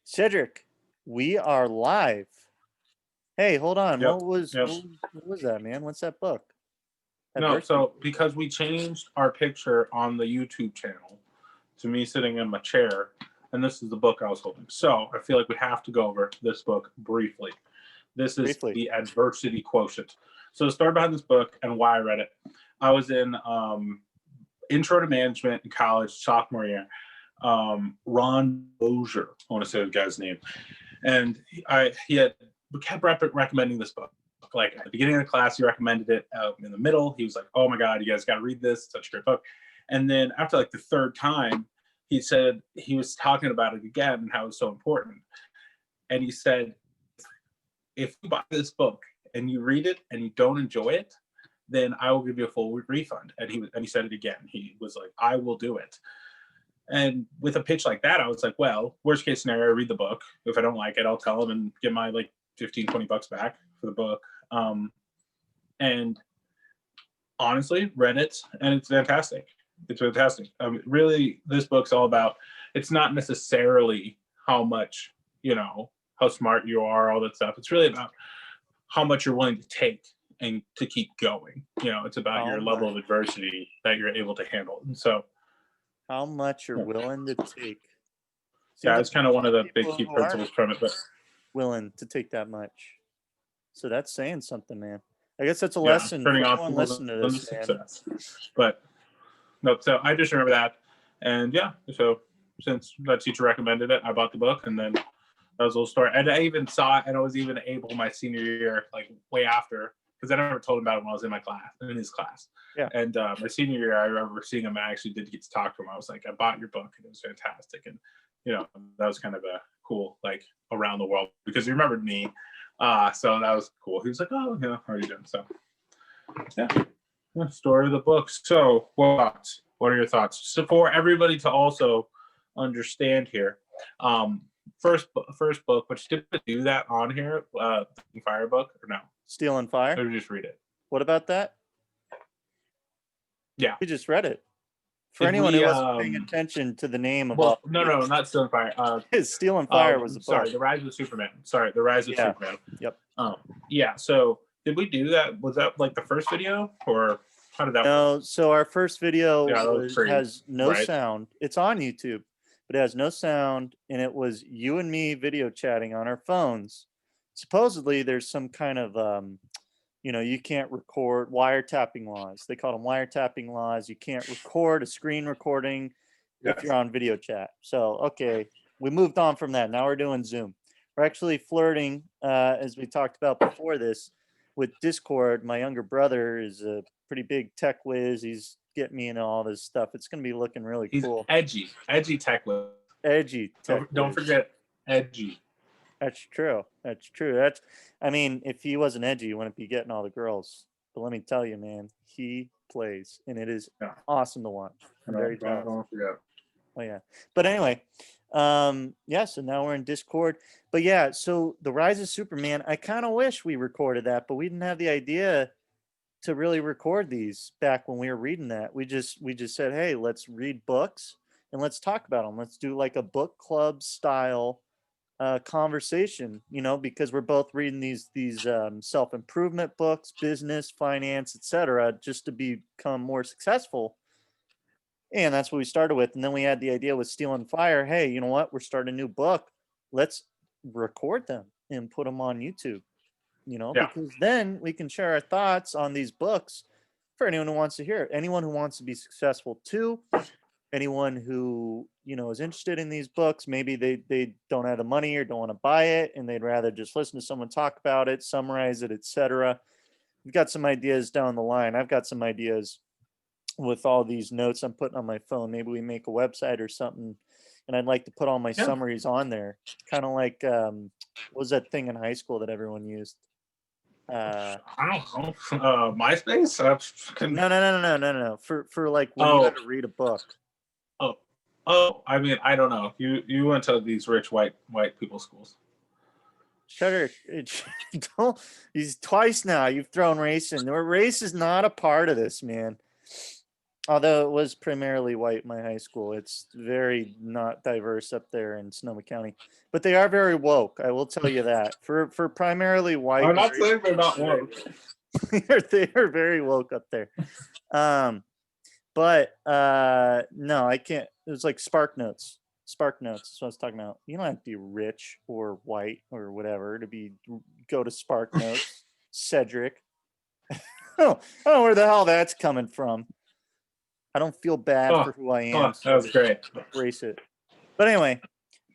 Cedric, we are live. Hey, hold on. Yep. What was that, man? What's that book? No, so because we changed our picture on the YouTube channel to me sitting in my chair, and this is the book I was holding. So I feel like we have to go over this book briefly. This is The Adversity Quotient. So the story behind this book and why I read it. I was in intro to management in college, sophomore year. Ron Bozier, I want to say the guy's name. And we kept recommending this book. Like at the beginning of the class, he recommended it. In the middle, he was like, "Oh my God, you guys got to read this. It's such a great book." And then after like the third time, he said he was talking about it again and how it was so important. And he said, "If you buy this book and you read it and you don't enjoy it, then I will give you a full refund." And he said it again. He was like, "I will do it." And with a pitch like that, I was like, well, worst case scenario, I read the book. If I don't like it, I'll tell him and get my like 15, 20 bucks back for the book. And honestly, read it, and it's fantastic. It's fantastic. Really, this book's all about, it's not necessarily how smart you are, all that stuff. It's really about how much you're willing to take and to keep going. It's about your level of adversity that you're able to handle. And so, how much you're willing to take. Yeah, it's kind of one of the big key principles from it. But willing to take that much. So that's saying something, man. I guess that's a lesson for anyone listening to this, man. But no, so I just remember that. And yeah, so since that teacher recommended it, I bought the book, and then that was a little story. And I even saw it, and I was even able my senior year, like way after, because I never told him about it when I was in his class. Yeah. And my senior year, I remember seeing him. I actually did get to talk to him. I was like, I bought your book, and it was fantastic. And that was kind of a cool, like, around the world, because he remembered me. So that was cool. He was like, "Oh, how are you doing?" So yeah, story of the book. So what are your thoughts? So for everybody to also understand here, first book, but did we do that on here, Fire book, or no? Steel and Fire? Or just read it? What about that? Yeah. We just read it. For anyone who wasn't paying attention to the name of no, not Steel and Fire. Steel and Fire was the book. Sorry, The Rise of Superman. Superman. Yep. Yeah. So did we do that? Was that like the first video, or how did that work? No, so our first video has no sound. It's on YouTube, but it has no sound, and it was you and me video chatting on our phones. Supposedly there's some kind of you can't record, wiretapping laws. They call them wiretapping laws. You can't record a screen recording if you're on video chat. So, okay, we moved on from that. Now we're doing Zoom. We're actually flirting, as we talked about before this, with Discord. My younger brother is a pretty big tech whiz. He's getting me into all this stuff. It's going to be looking really cool. Edgy tech whiz. Edgy tech Don't forget edgy. That's true. If he wasn't edgy, he wouldn't be getting all the girls. But let me tell you, man, he plays, and it is awesome to watch. I'm very jealous. Don't forget. Oh yeah. But anyway, so now we're in Discord. But yeah, so The Rise of Superman, I kind of wish we recorded that, but we didn't have the idea to really record these back when we were reading that. We just said, hey, let's read books and let's talk about them. Let's do like a book club style conversation, because we're both reading these self-improvement books, business, finance, etc., just to become more successful. And that's what we started with. And then we had the idea with Steel and Fire. Hey, you know what? We're starting a new book. Let's record them and put them on YouTube, because then we can share our thoughts on these books for anyone who wants to hear it. Anyone who wants to be successful too. Anyone who, is interested in these books, maybe they don't have the money or don't want to buy it, and they'd rather just listen to someone talk about it, summarize it, etc. We've got some ideas down the line. I've got some ideas with all these notes I'm putting on my phone. Maybe we make a website or something, and I'd like to put all my summaries on there. Kind of like, what was that thing in high school that everyone used? I don't know. MySpace? No. For like when you had to read a book. I don't know. You went to these rich white people schools. Shut it. Don't. He's twice now. You've thrown race in. Race is not a part of this, man. Although it was primarily white in my high school. It's very not diverse up there in Sonoma County. But they are very woke, I will tell you that. For primarily white, I'm not saying they're not woke. they are very woke up there. But no, I can't. It was like Spark Notes. Spark Notes. That's what I was talking about. You don't have to be rich or white or whatever to go to Spark Notes. Cedric. I don't know where the hell that's coming from. I don't feel bad for who I am. That was great. Embrace it. But anyway,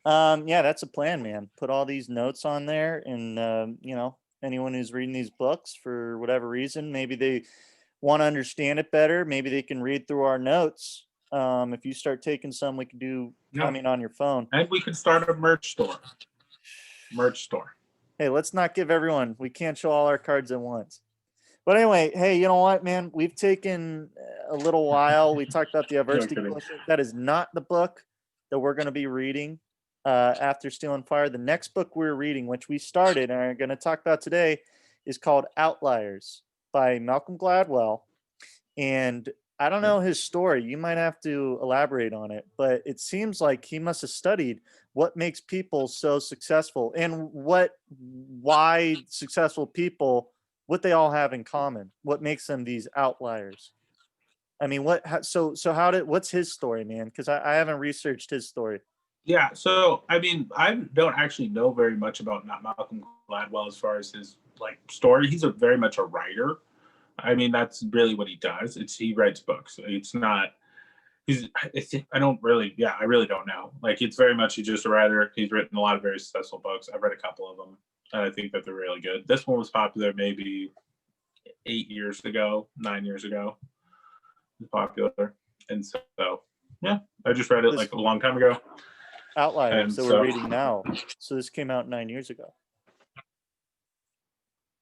yeah, that's a plan, man. Put all these notes on there, and you know, anyone who's reading these books for whatever reason, maybe they want to understand it better. Maybe they can read through our notes. If you start taking some, we can do coming on your phone. And we could start a merch store. Hey, let's not give everyone. We can't show all our cards at once. But anyway, hey, you know what, man? We've taken a little while. We talked about the adversity quotient. That is not the book that we're going to be reading after Steel and Fire. The next book we're reading, which we started and are going to talk about today, is called Outliers by Malcolm Gladwell. And I don't know his story. You might have to elaborate on it, but it seems like he must have studied what makes people so successful and why successful people, what they all have in common, what makes them these outliers. I mean, what's his story, man? Because I haven't researched his story. Yeah, so I mean, I don't actually know very much about Malcolm Gladwell as far as his like story. He's very much a writer. I mean, that's really what he does. He writes books. It's not. I really don't know. Like, it's very much he's just a writer. He's written a lot of very successful books. I've read a couple of them, and I think that they're really good. This one was popular maybe 9 years ago. It was popular, and so yeah, I just read it like a long time ago. Outliers that we're reading now. So this came out 9 years ago.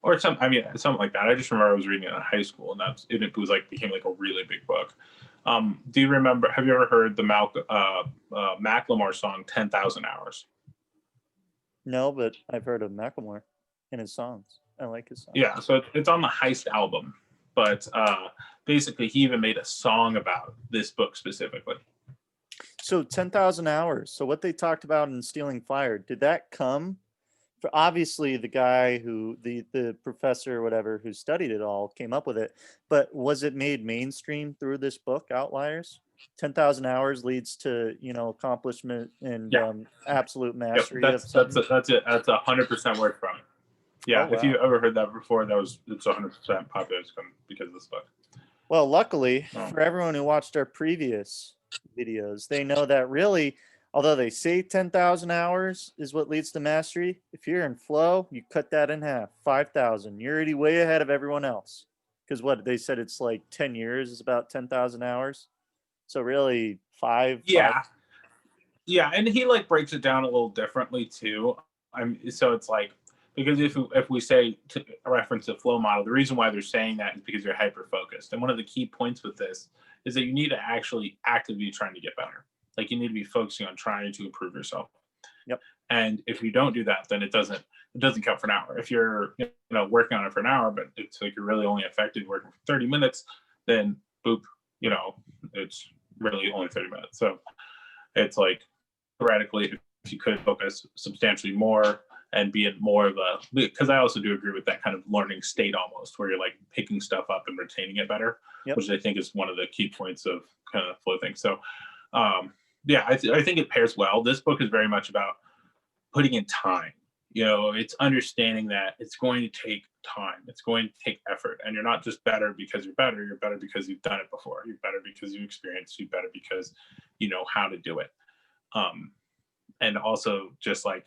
Or something like that. I just remember I was reading it in high school, and it was like became like a really big book. Do you remember? Have you ever heard the Macklemore song "10,000 Hours"? No, but I've heard of Macklemore and his songs. I like his songs. Yeah, so it's on the Heist album, but basically he even made a song about this book specifically. So 10,000 Hours. So what they talked about in Stealing Fire, did that come? Obviously the guy who the professor or whatever who studied it all came up with it, but was it made mainstream through this book, Outliers? 10,000 hours leads to, you know, accomplishment and absolute mastery. Yep, that's it. That's 100% word from it. Yeah, wow. If you ever heard that before, it's 100% popular because of this book. Well, luckily for everyone who watched our previous videos, they know that really, although they say 10,000 hours is what leads to mastery, if you're in flow, you cut that in half, 5,000. You're already way ahead of everyone else. Because what they said, it's like 10 years is about 10,000 hours. So really 5. Yeah. Yeah, and he like breaks it down a little differently too. So it's like, because if we say to reference the flow model, the reason why they're saying that is because you're hyper focused. And one of the key points with this is that you need to actually actively trying to get better. Like, you need to be focusing on trying to improve yourself. Yep. And if you don't do that, then it doesn't count for an hour. If you're working on it for an hour, but it's like you're really only affected working for 30 minutes, then boop, it's really only 30 minutes. So it's like, theoretically, if you could focus substantially more and be in more of a, because I also do agree with that kind of learning state almost, where you're like picking stuff up and retaining it better, which I think is one of the key points of kind of flow thing. So I think it pairs well. This book is very much about putting in time. It's understanding that it's going to take time. It's going to take effort. And you're not just better because you're better. You're better because you've done it before. You're better because you experienced. You're better because you know how to do it. And also just like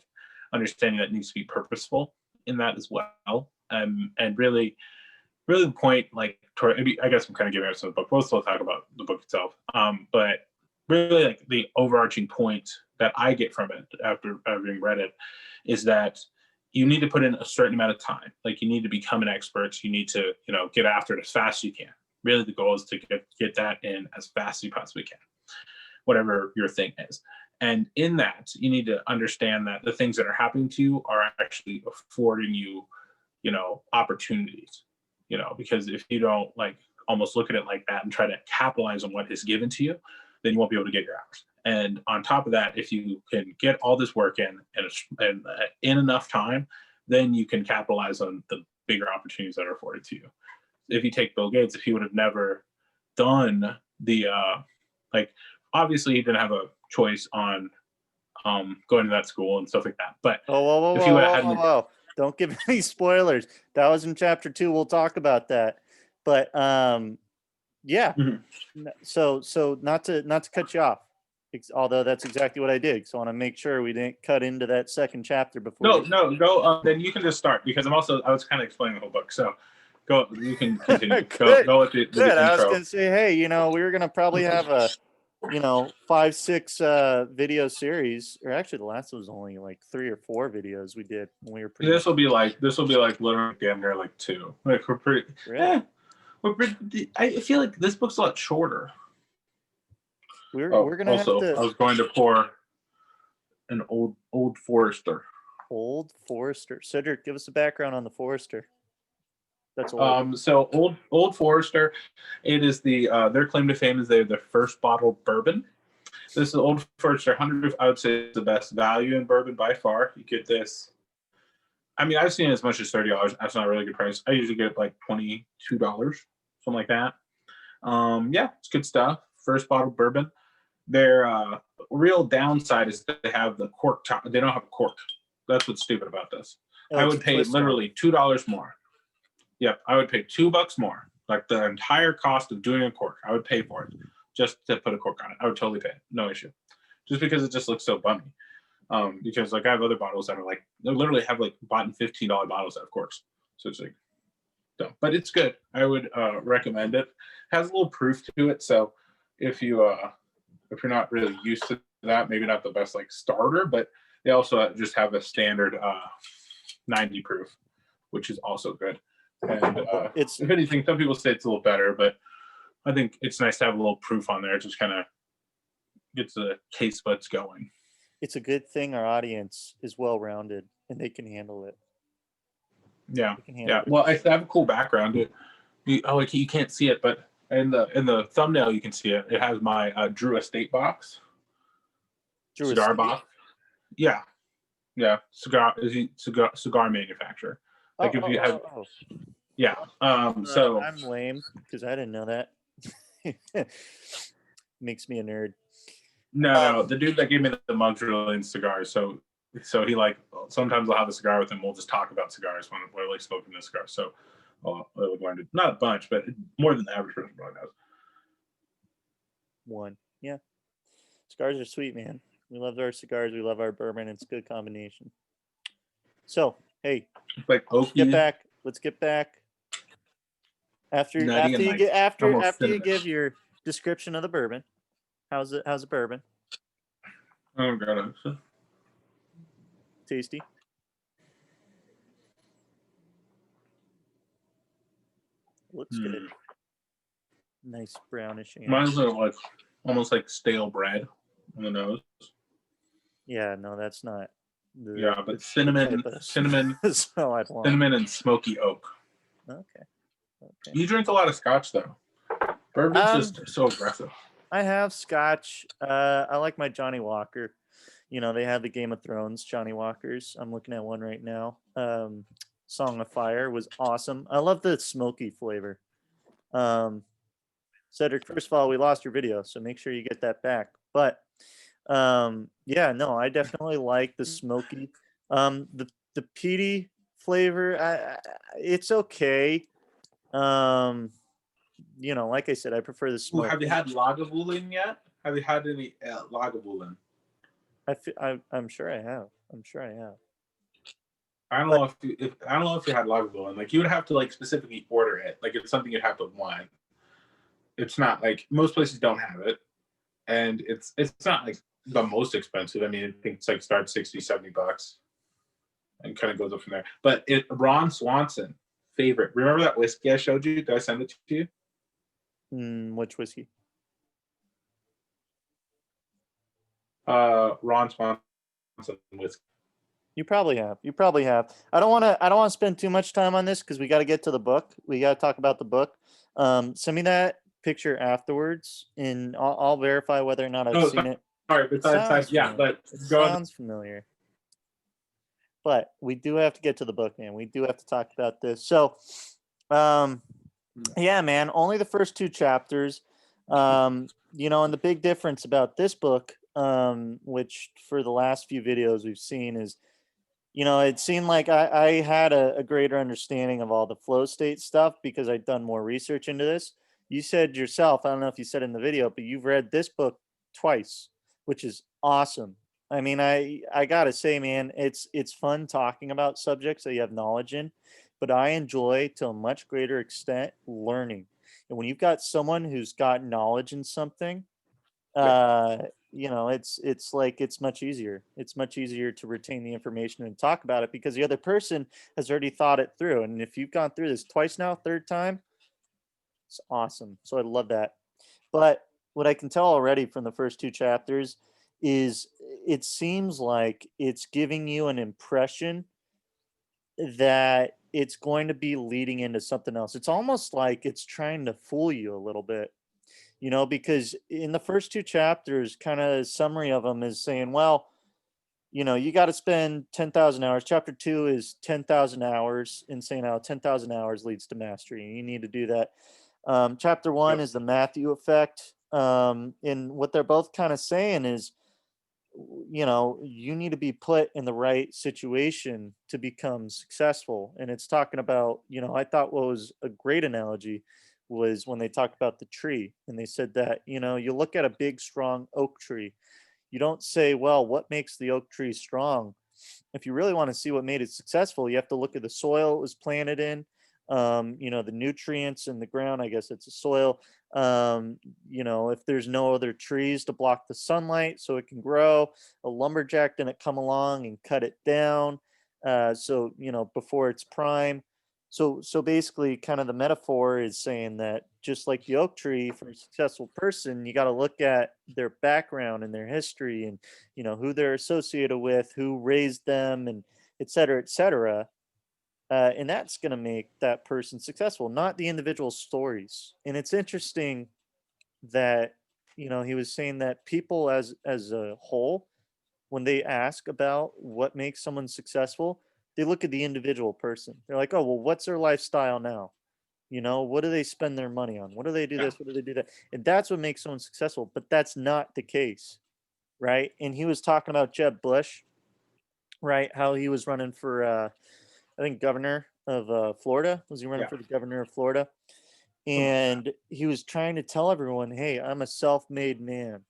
understanding that it needs to be purposeful in that as well. And really the point, like, I guess I'm kind of giving up some of the book. We'll still talk about the book itself. But really, like, the overarching point that I get from it after having read it is that you need to put in a certain amount of time. Like, you need to become an expert. You need to, get after it as fast as you can. Really, the goal is to get that in as fast as you possibly can, whatever your thing is. And in that, you need to understand that the things that are happening to you are actually affording you, opportunities. Because if you don't, like, almost look at it like that and try to capitalize on what is given to you, then you won't be able to get your hours. And on top of that, if you can get all this work in in enough time, then you can capitalize on the bigger opportunities that are afforded to you. If you take Bill Gates, if he would have never done the obviously he didn't have a choice on going to that school and stuff like that. But if he would have had whoa. Don't give any spoilers. That was in chapter 2. We'll talk about that. But yeah. Mm-hmm. So not to cut you off, although that's exactly what I did. So I want to make sure we didn't cut into that second chapter before. No, go. Then you can just start because I was kind of explaining the whole book. So go. You can continue. go with the Good. intro. I was gonna say, hey, we were gonna probably have a 5-6 video series, or actually the last was only like 3 or 4 videos we did when we were pretty. This will be like literally damn near like 2. Like we're pretty. Really? I feel like this book's a lot shorter. We're gonna also, have to. I was going to pour an old Forester. Old Forester. Cedric, give us a background on the Forester. That's old. So old Forester, it is their claim to fame is they're the first bottled bourbon. This is Old Forester 100. I would say it's the best value in bourbon by far. You get this. I mean, I've seen it as much as $30. That's not a really good price. I usually get like $22, something like that. Yeah, it's good stuff. First bottled bourbon. Their real downside is that they have the cork top. They don't have a cork. That's what's stupid about this. I would pay literally $2 more. Yep, I would pay $2 more. Like the entire cost of doing a cork, I would pay for it just to put a cork on it. I would totally pay it, no issue. Just because it just looks so bummy. Because like I have other bottles that are like they literally have like bought in $15 bottles that have corks. So it's like dumb. But it's good. I would recommend it. It has a little proof to it. So if you're not really used to that, maybe not the best like starter, but they also just have a standard 90 proof, which is also good. And if anything, some people say it's a little better, but I think it's nice to have a little proof on there. It just kind of gets the taste buds going. It's a good thing our audience is well-rounded and they can handle it. Yeah. Well, I have a cool background. You can't see it, but in the thumbnail you can see it. It has my Drew Estate box. Cigar box. Yeah. Cigar manufacturer. Like if you have. Yeah. So I'm lame because I didn't know that. Makes me a nerd. No, the dude that gave me the mug's really into cigars. So he like sometimes I'll have a cigar with him. We'll just talk about cigars when we're like smoking the cigar. So I learned it, not a bunch, but more than the average person probably knows. One, yeah. Cigars are sweet, man. We love our cigars. We love our bourbon. It's a good combination. So hey, like let's get back. After you give your description of the bourbon, how's the bourbon? Oh god, tasty. Looks good. Nice brownish. Mine's like almost like stale bread on the nose. Yeah, no, that's not. But cinnamon, cinnamon and smoky oak. Okay. You drink a lot of scotch though. Bourbon's just so aggressive. I have scotch. I like my Johnny Walker. They have the Game of Thrones Johnny Walkers. I'm looking at one right now. Song of Fire was awesome. I love the smoky flavor. Cedric, first of all, we lost your video, so make sure you get that back. But I definitely like the smoky. The peaty flavor, it's okay. Like I said, I prefer the smoke. Have you had Lagavulin yet? Have you had any Lagavulin? I'm sure I have. I don't know if you had Lagavulin. Like you would have to like specifically order it. Like it's something you'd have to want. It's not like most places don't have it, and it's not like the most expensive. I mean, I think it's like starts $60-$70 and kind of goes up from there. But Ron Swanson favorite. Remember that whiskey I showed you? Did I send it to you? Which whiskey? Ron Swanson whiskey. You probably have. I don't want to spend too much time on this because we got to get to the book. We got to talk about the book. Send me that picture afterwards, and I'll verify whether or not I've No, seen it. sorry. It Besides sounds that, yeah, familiar. but It go on. sounds familiar. But we do have to get to the book, man. We do have to talk about this. So, yeah, man, only the first 2 chapters. And the big difference about this book, which for the last few videos we've seen is, it seemed like I had a greater understanding of all the flow state stuff because I'd done more research into this. You said yourself, I don't know if you said in the video, but you've read this book twice, which is awesome. I mean, I gotta say, man, it's fun talking about subjects that you have knowledge in, but I enjoy to a much greater extent learning. And when you've got someone who's got knowledge in something, uh it's like it's much easier. It's much easier to retain the information and talk about it because the other person has already thought it through. And if you've gone through this twice now, third time, it's awesome. So I love that. But what I can tell already from the first 2 chapters is it seems like it's giving you an impression that it's going to be leading into something else. It's almost like it's trying to fool you a little bit, because in the first 2 chapters, kind of summary of them is saying, well, you got to spend 10,000 hours. Chapter 2 is 10,000 hours and saying how 10,000 hours leads to mastery. And you need to do that. Chapter 1 is the Matthew effect. And what they're both kind of saying is, you need to be put in the right situation to become successful. And it's talking about, I thought what was a great analogy was when they talked about the tree. And they said that, you look at a big, strong oak tree. You don't say, well, what makes the oak tree strong? If you really want to see what made it successful, you have to look at the soil it was planted in, the nutrients in the ground. I guess it's a soil. If there's no other trees to block the sunlight so it can grow, a lumberjack didn't come along and cut it down. Before it's prime. So basically, kind of the metaphor is saying that just like the oak tree, for a successful person, you got to look at their background and their history and, who they're associated with, who raised them, and et cetera, et cetera. And that's going to make that person successful, not the individual stories. And it's interesting that, he was saying that people as a whole, when they ask about what makes someone successful, they look at the individual person. They're like, oh, well, what's their lifestyle now? What do they spend their money on? What do they do this? What do they do that? And that's what makes someone successful. But that's not the case, right? And he was talking about Jeb Bush, right? How he was running for, I think, governor of Florida. Was he running for the governor of Florida? And he was trying to tell everyone, hey, I'm a self-made man.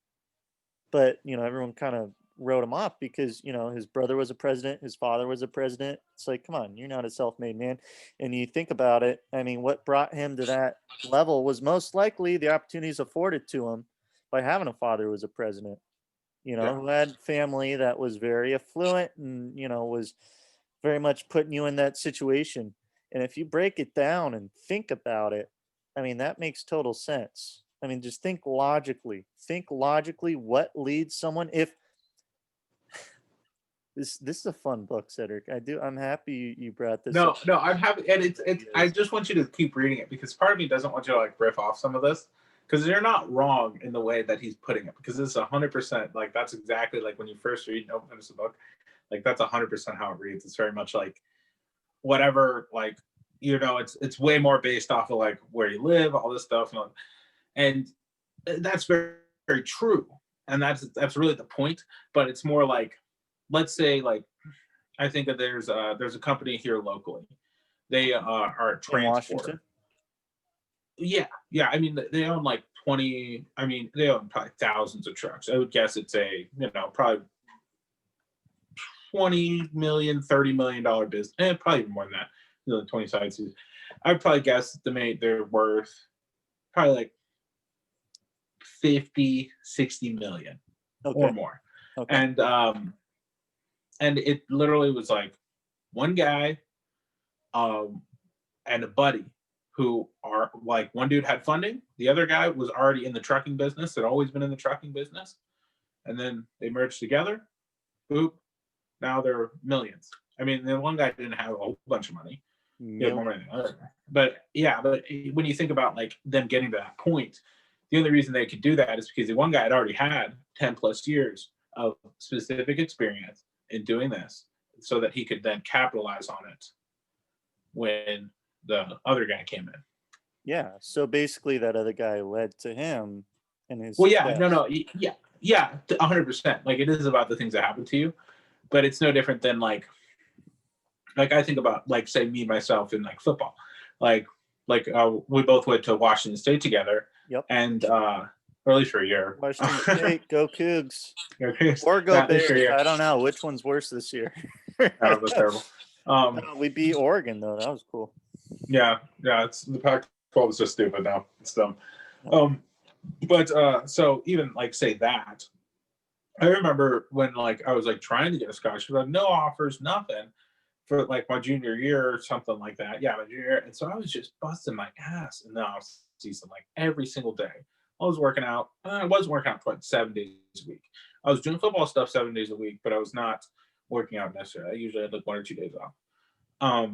But, everyone kind of wrote him off because, his brother was a president, his father was a president. It's like, come on, you're not a self-made man. And you think about it, I mean, what brought him to that level was most likely the opportunities afforded to him by having a father who was a president, who had family that was very affluent and, was very much putting you in that situation. And if you break it down and think about it, I mean, that makes total sense. I mean, just think logically. Think logically what leads someone. If this is a fun book, Cedric. I'm happy you brought this up. No, I'm happy, and it's I just want you to keep reading it because part of me doesn't want you to like riff off some of this because you're not wrong in the way that he's putting it because it's 100% like that's exactly like when you first read and open this book, like that's 100% how it reads. It's very much like whatever, like it's way more based off of like where you live, all this stuff, and that's very very true, and that's really the point. But it's more like, let's say like I think that there's a company here locally. They are a transporter. Yeah. I mean, they own like 20. I mean, they own probably thousands of trucks. I would guess it's a probably 20 million, $30 million business, and probably even more than that. 20 sides. I would probably guess they're worth probably like 50, 60 million or more. Okay. And it literally was like one guy and a buddy who are like, one dude had funding, the other guy was already in the trucking business, had always been in the trucking business, and then they merged together. Boop. Now they're millions. I mean, the one guy didn't have a whole bunch of money, He had more money than the other guy. But yeah, but when you think about like them getting to that point, the only reason they could do that is because the one guy had already had 10 plus years of specific experience in doing this so that he could then capitalize on it when the other guy came in. Yeah. So basically, that other guy led to him and his Well, yeah, success. no, yeah, 100%. Like it is about the things that happen to you, but it's no different than like I think about like say me myself in like football, like we both went to Washington State together, Yep. and or at least for a year. Washington State, go Cougs. Okay. Or go At least Bears. for a year. I don't know which one's worse this year. That was terrible. We beat Oregon though. That was cool. Yeah. It's the Pac-12 is just stupid now. It's dumb. But so even like say that, I remember when like I was like trying to get a scholarship, like no offers, nothing for like my junior year or something like that. Yeah, my junior year. And so I was just busting my ass in the off season, like every single day. I was working out. I was working out like 7 days a week. I was doing football stuff 7 days a week, but I was not working out necessarily. I usually had like 1 or 2 days off.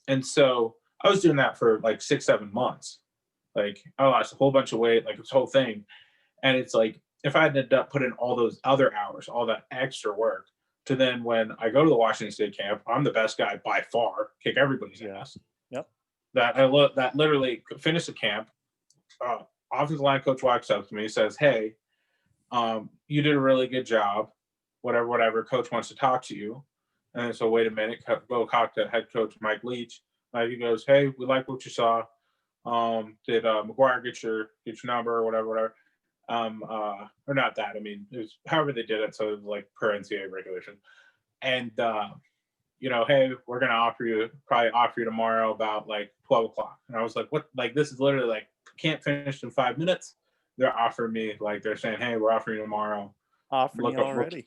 And so I was doing that for like 6, 7 months. Like I lost a whole bunch of weight, like this whole thing. And it's like if I ended up putting all those other hours, all that extra work, to then when I go to the Washington State camp, I'm the best guy by far, kick everybody's ass. Yep. That literally finished the camp. Offensive line coach walks up to me, says, "Hey, you did a really good job. Whatever. Coach wants to talk to you." And so, wait a minute. Go talk to head coach Mike Leach. He goes, "Hey, we like what you saw. Did McGuire get your number or whatever?" Or not that. I mean, it was however they did it. So it was like per NCAA regulation. And hey, we're gonna probably offer you tomorrow about like 12 o'clock. And I was like, what? Like this is literally like can't finish in 5 minutes. They're offering me like they're saying, hey, we're offering you tomorrow. Offering you already.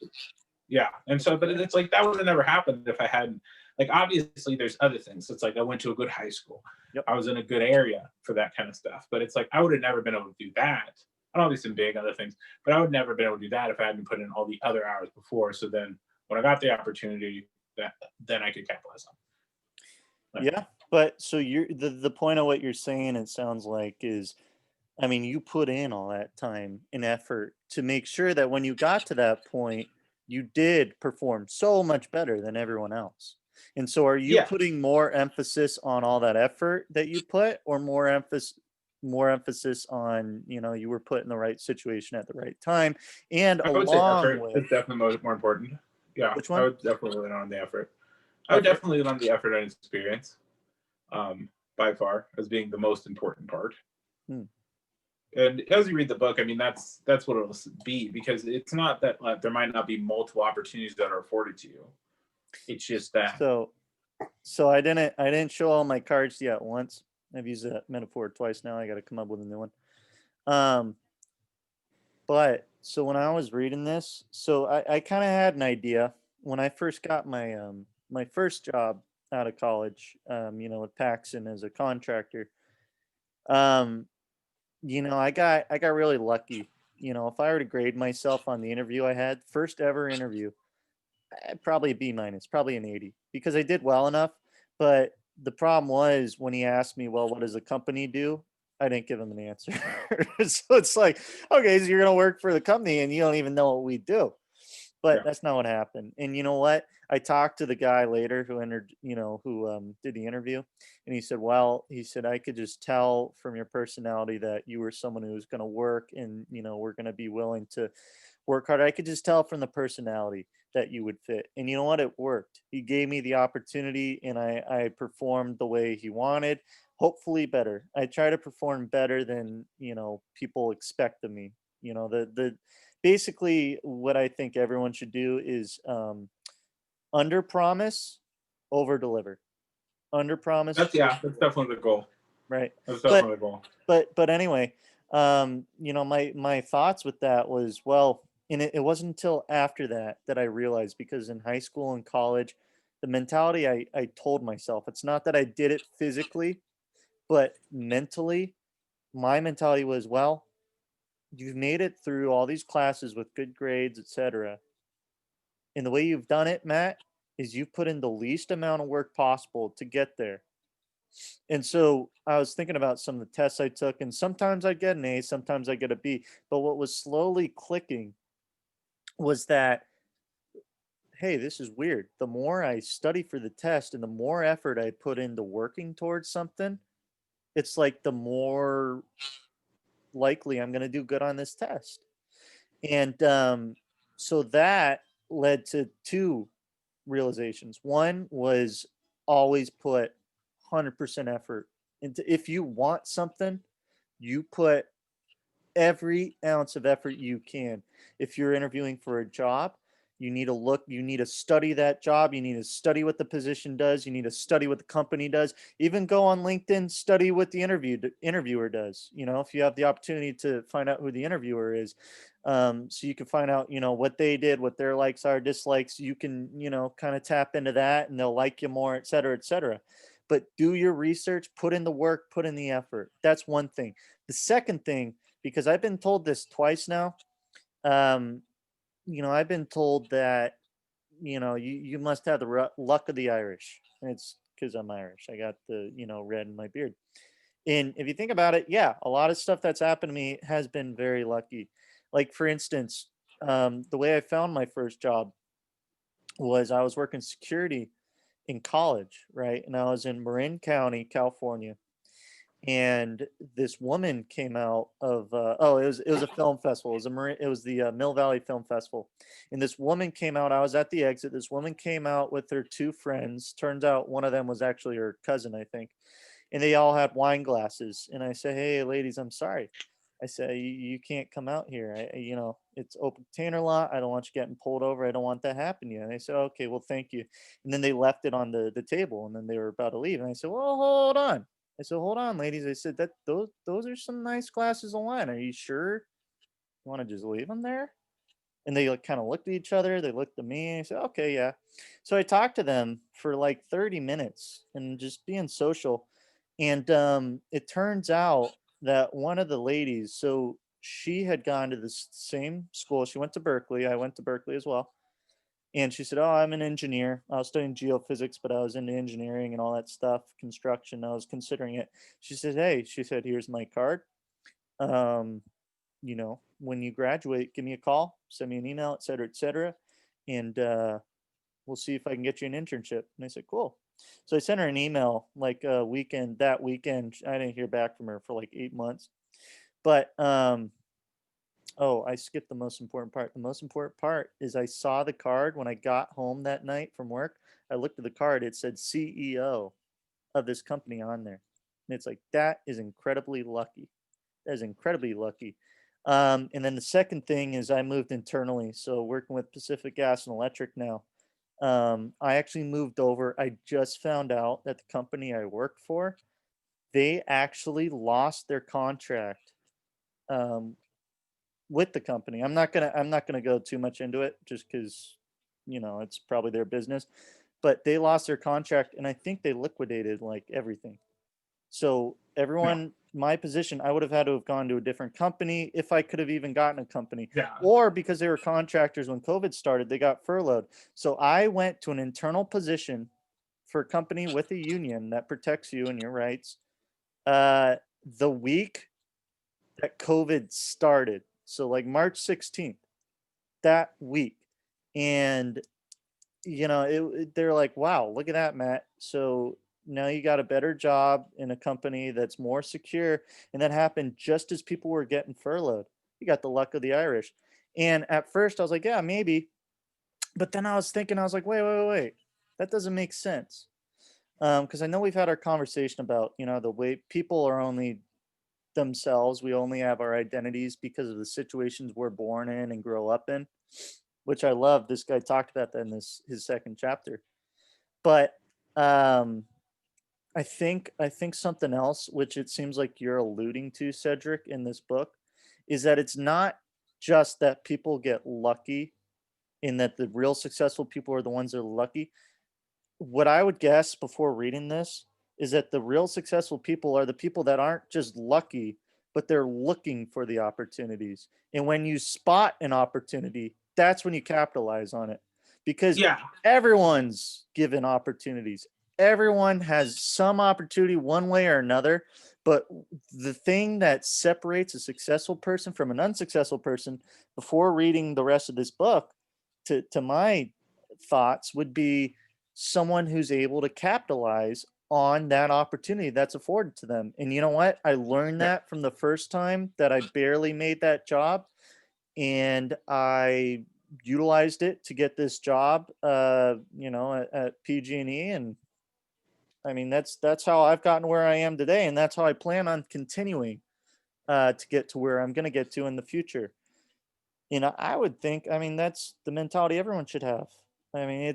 Yeah. And so, but it's like that would have never happened if I hadn't. Like obviously, there's other things. It's like I went to a good high school. Yep. I was in a good area for that kind of stuff. But it's like I would have never been able to do that. I'd obviously some big other things, but I would never been able to do that if I hadn't put in all the other hours before. So then when I got the opportunity, then I could capitalize on. Yeah, but so you're the point of what you're saying, it sounds like, is, I mean, you put in all that time and effort to make sure that when you got to that point, you did perform so much better than everyone else. And so are you putting more emphasis on all that effort that you put, or more emphasis on, you were put in the right situation at the right time? And I would say effort with, is definitely more important. Yeah. Which one? I would definitely lean on the effort. I would definitely lean on the effort and experience by far as being the most important part. And as you read the book, I mean, that's what it'll be, because it's not that there might not be multiple opportunities that are afforded to you. It's just that. So I didn't show all my cards yet once. I've used that metaphor twice now. I got to come up with a new one. But so when I was reading this, so I kind of had an idea when I first got my my first job out of college, with Paxson as a contractor. I got really lucky. If I were to grade myself on the interview I had, first ever interview, probably a B minus, probably an 80, because I did well enough. But the problem was when he asked me, well, what does the company do? I didn't give him an answer. So it's like, okay, so you're going to work for the company and you don't even know what we do. But that's not what happened. And you know what? I talked to the guy later who did the interview, and he said, I could just tell from your personality that you were someone who was going to work and, we're going to be willing to work hard. I could just tell from the personality that you would fit. And you know what? It worked. He gave me the opportunity and I performed the way he wanted, hopefully better. I try to perform better than, people expect of me. Basically what I think everyone should do is under promise, over deliver. Under promise. That's definitely the goal. Right. That's definitely the goal. But anyway, my thoughts with that was, and it wasn't until after that I realized, because in high school and college, the mentality I told myself, it's not that I did it physically, but mentally, my mentality was, you've made it through all these classes with good grades, etc. And the way you've done it, Matt, is you've put in the least amount of work possible to get there. And so I was thinking about some of the tests I took, and sometimes I get an A, sometimes I get a B. But what was slowly clicking was that, hey, this is weird. The more I study for the test and the more effort I put into working towards something, it's like the more likely I'm going to do good on this test. And so that led to two realizations. One was always put 100% effort into, if you want something, you put every ounce of effort you can. If you're interviewing for a job, you need to look, you need to study that job, you need to study what the position does, you need to study what the company does. Even go on LinkedIn, study what the interviewer does. You know, if you have the opportunity to find out who the interviewer is, so you can find out, you know, what they did, what their likes are, dislikes. You can, you know, kind of tap into that, and they'll like you more, et cetera, et cetera. But do your research, put in the work, put in the effort. That's one thing. The second thing, because I've been told this twice now. Um, you know, I've been told that, you know, you must have the luck of the Irish. And it's because I'm Irish. I got the, you know, red in my beard. And if you think about it, yeah, a lot of stuff that's happened to me has been very lucky. Like, for instance, the way I found my first job was I was working security in college, right? And I was in Marin County, California, and this woman came out of it was a film festival. It was the Mill Valley Film Festival, and this woman came out. I was at the exit. This woman came out with her two friends. Turns out one of them was actually her cousin, I think, and they all had wine glasses. And I said, "Hey, ladies, I'm sorry." I said, you can't come out here. You know, it's open container lot. I don't want you getting pulled over. I don't want that happen to you." And they said, "Okay, well, thank you." And then they left it on the table, and then they were about to leave. And I said, "Well, hold on." I said, "Hold on, ladies." I said, "That those are some nice glasses of wine. Are you sure you want to just leave them there?" And they like kind of looked at each other. They looked at me. I said, "Okay, yeah." So I talked to them for like 30 minutes and just being social. And it turns out that one of the ladies, so she had gone to the same school. She went to Berkeley. I went to Berkeley as well. And she said, "Oh, I'm an engineer. I was studying geophysics, but I was into engineering and all that stuff, construction. I was considering it." She said, "Hey," she said, "here's my card. Um, you know, when you graduate, give me a call, send me an email, et cetera, et cetera. And we'll see if I can get you an internship." And I said, "Cool." So I sent her an email like a weekend. That weekend, I didn't hear back from her for like 8 months. But oh, I skipped the most important part. The most important part is I saw the card when I got home that night from work. I looked at the card. It said CEO of this company on there. And it's like, that is incredibly lucky. That is incredibly lucky. And then the second thing is I moved internally. So working with Pacific Gas and Electric now. I actually moved over. I just found out that the company I work for, they actually lost their contract um, with the company. I'm not gonna go too much into it just because, you know, it's probably their business. But they lost their contract, and I think they liquidated like everything. So Yeah. everyone, my position, I would have had to have gone to a different company if I could have even gotten a company. Yeah. Or because they were contractors when COVID started, they got furloughed. So I went to an internal position for a company with a union that protects you and your rights. Uh, the week that COVID started, so like March 16th, that week. And you know, they're like, "Wow, look at that, Matt. So now you got a better job in a company that's more secure." And that happened just as people were getting furloughed. You got the luck of the Irish. And at first I was like, "Yeah, maybe." But then I was thinking, I was like, wait. That doesn't make sense. Because I know we've had our conversation about, you know, the way people are only themselves. We only have our identities because of the situations we're born in and grow up in, which I love. This guy talked about that in his second chapter. But um, I think something else, which it seems like you're alluding to, Cedric, in this book, is that it's not just that people get lucky, in that the real successful people are the ones that are lucky. What I would guess before reading this is that the real successful people are the people that aren't just lucky, but they're looking for the opportunities. And when you spot an opportunity, that's when you capitalize on it, because Yeah. everyone's given opportunities. everyone has some opportunity one way or another. But the thing that separates a successful person from an unsuccessful person, before reading the rest of this book, to my thoughts, would be someone who's able to capitalize on that opportunity that's afforded to them. And you know what? I learned Yeah. that from the first time that I barely made that job, and I utilized it to get this job, at PG&E. And I mean, that's how I've gotten where I am today, and that's how I plan on continuing to get to where I'm going to get to in the future. I would think, I mean, that's the mentality everyone should have. I mean,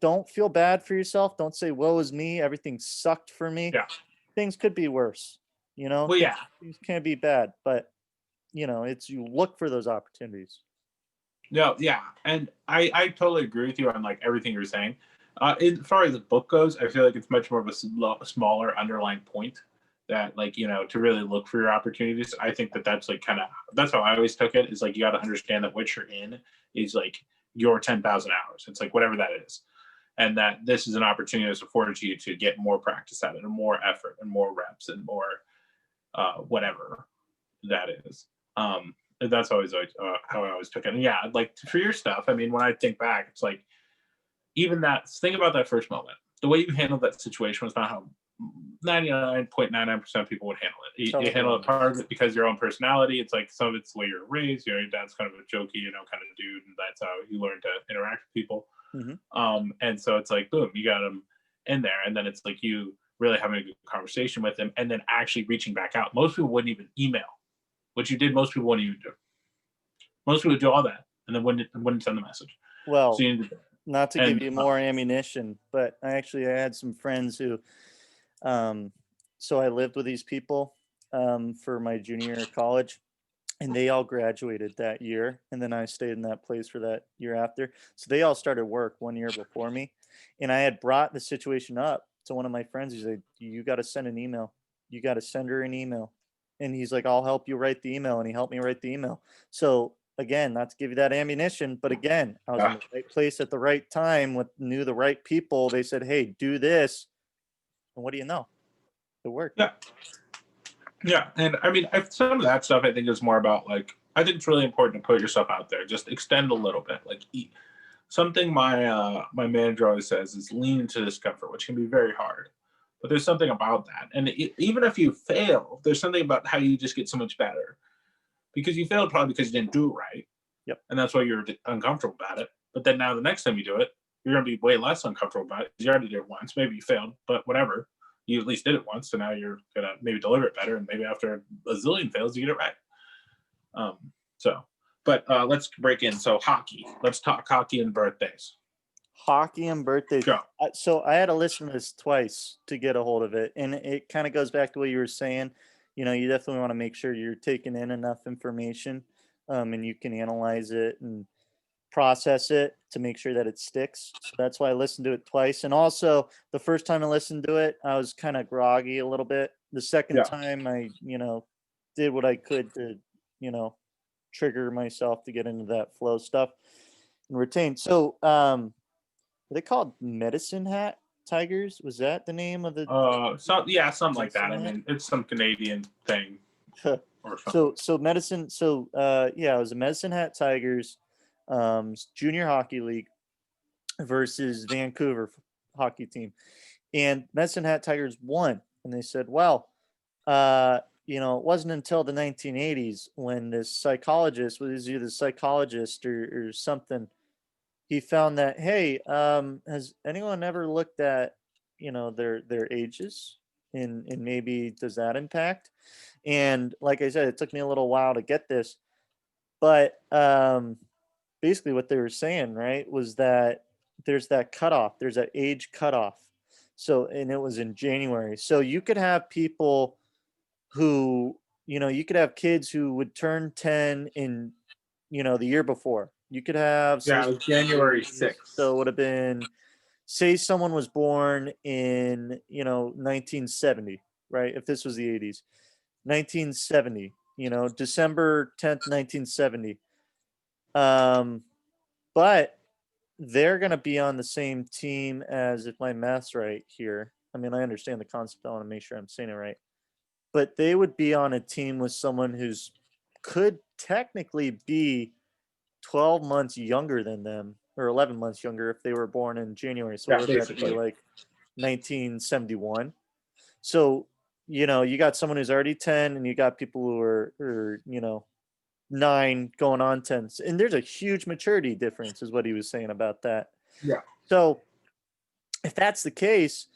don't feel bad for yourself. Don't say, woe is me. Everything sucked for me. Yeah. Things could be worse. Well, yeah. Things can't be bad, but it's, you look for those opportunities. No, yeah, and I totally agree with you on like everything you're saying. As far as the book goes, I feel like it's much more of a smaller underlying point that like to really look for your opportunities. I think that that's like kind of that's how I always took it. Is like you got to understand that what you're in is like your 10,000 hours. It's like whatever that is, and that this is an opportunity that's afforded to you to get more practice at it, and more effort, and more reps, and more whatever that is. That's always how I always took it. And yeah, like for your stuff, I mean, when I think back, it's like even that think about that first moment. The way you handled that situation was not how 99.99% of people would handle it. You handle it part of it because your own personality. It's like some of it's the way you're raised. Your dad's kind of a jokey, kind of dude, and that's how you learn to interact with people. Mm-hmm. And so it's like, boom, you got him in there, and then it's like you really having a good conversation with him, and then actually reaching back out. Most people wouldn't even email. What you did, most people wouldn't even do. Most people would do all that and then wouldn't send the message. Well, so not to give you more ammunition, but I had some friends who, so I lived with these people for my junior year of college, and they all graduated that year, and then I stayed in that place for that year after. So they all started work 1 year before me, and I had brought the situation up to one of my friends. He's like, "You got to send an email. You got to send her an email." And he's like, "I'll help you write the email," and he helped me write the email. So again, not to give you that ammunition, but again, I was in the right place at the right time knew the right people. They said, "Hey, do this," and what do you know? It worked. Yeah, and I mean, some of that stuff I think is more about like I think it's really important to put yourself out there. Just extend a little bit. Like something my manager always says is lean into discomfort, which can be very hard. But there's something about that, and even if you fail, there's something about how you just get so much better because you failed probably because you didn't do it right. Yep. And that's why you're uncomfortable about it. But then now the next time you do it, you're going to be way less uncomfortable about it because you already did it once. Maybe you failed, but whatever. You at least did it once, so now you're gonna maybe deliver it better, and maybe after a zillion fails, you get it right. But let's break in. So hockey. Let's talk hockey and birthdays. Hockey and birthdays. Go. So I had to listen to this twice to get a hold of it, and it kind of goes back to what you were saying. You definitely want to make sure you're taking in enough information, and you can analyze it and process it to make sure that it sticks. So that's why I listened to it twice. And also, the first time I listened to it, I was kind of groggy a little bit. The second time, I did what I could to trigger myself to get into that flow stuff and retain. So are they called Medicine Hat Tigers? Was that the name of the Something like that. I mean, it's some Canadian thing or something. So medicine. It was the Medicine Hat Tigers junior hockey league versus Vancouver hockey team, and Medicine Hat Tigers won. And they said, well, it wasn't until the 1980s when this psychologist was either psychologist or something, he found that, hey, has anyone ever looked at their ages, and maybe does that impact? And like I said, it took me a little while to get this, but basically what they were saying, right, was that there's that cutoff, there's that age cutoff. So, and it was in January. So you could have people who, you could have kids who would turn 10 in, the year before. You could have, it was January 6th. So it would have been, say someone was born in, 1970, right? If this was the 80s, 1970, December 10th, 1970. But they're going to be on the same team as, if my math's right here. I mean, I understand the concept. I want to make sure I'm saying it right. But they would be on a team with someone who's could technically be 12 months younger than them, or 11 months younger if they were born in January. So Yeah, what would that be, basically. like 1971? So, you got someone who's already 10, and you got people who are 9 going on 10. And there's a huge maturity difference, is what he was saying about that. Yeah. So if that's the case,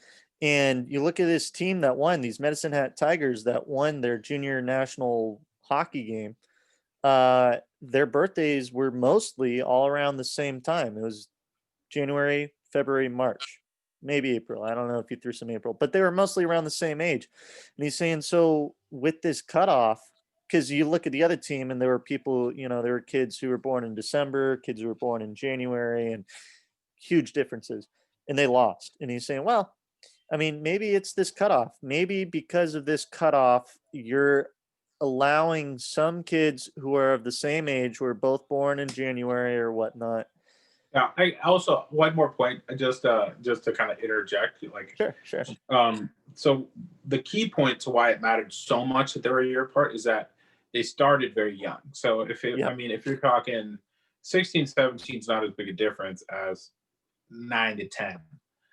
and you look at this team that won, these Medicine Hat Tigers that won their junior national hockey game, their birthdays were mostly all around the same time. It was January, February, March, maybe April. I don't know if you threw some April, but they were mostly around the same age. And he's saying, so with this cutoff, because you look at the other team and there were people, there were kids who were born in December, kids who were born in January, and huge differences, and they lost. And he's saying, well, I mean, maybe it's this cutoff. Maybe because of this cutoff, you're allowing some kids who are of the same age, who are both born in January or whatnot. Yeah, I also, one more point, just to kind of interject, like, Sure. So the key point to why it mattered so much that they were a year apart is that they started very young. So if you're talking 16, 17 is not as big a difference as 9 to 10.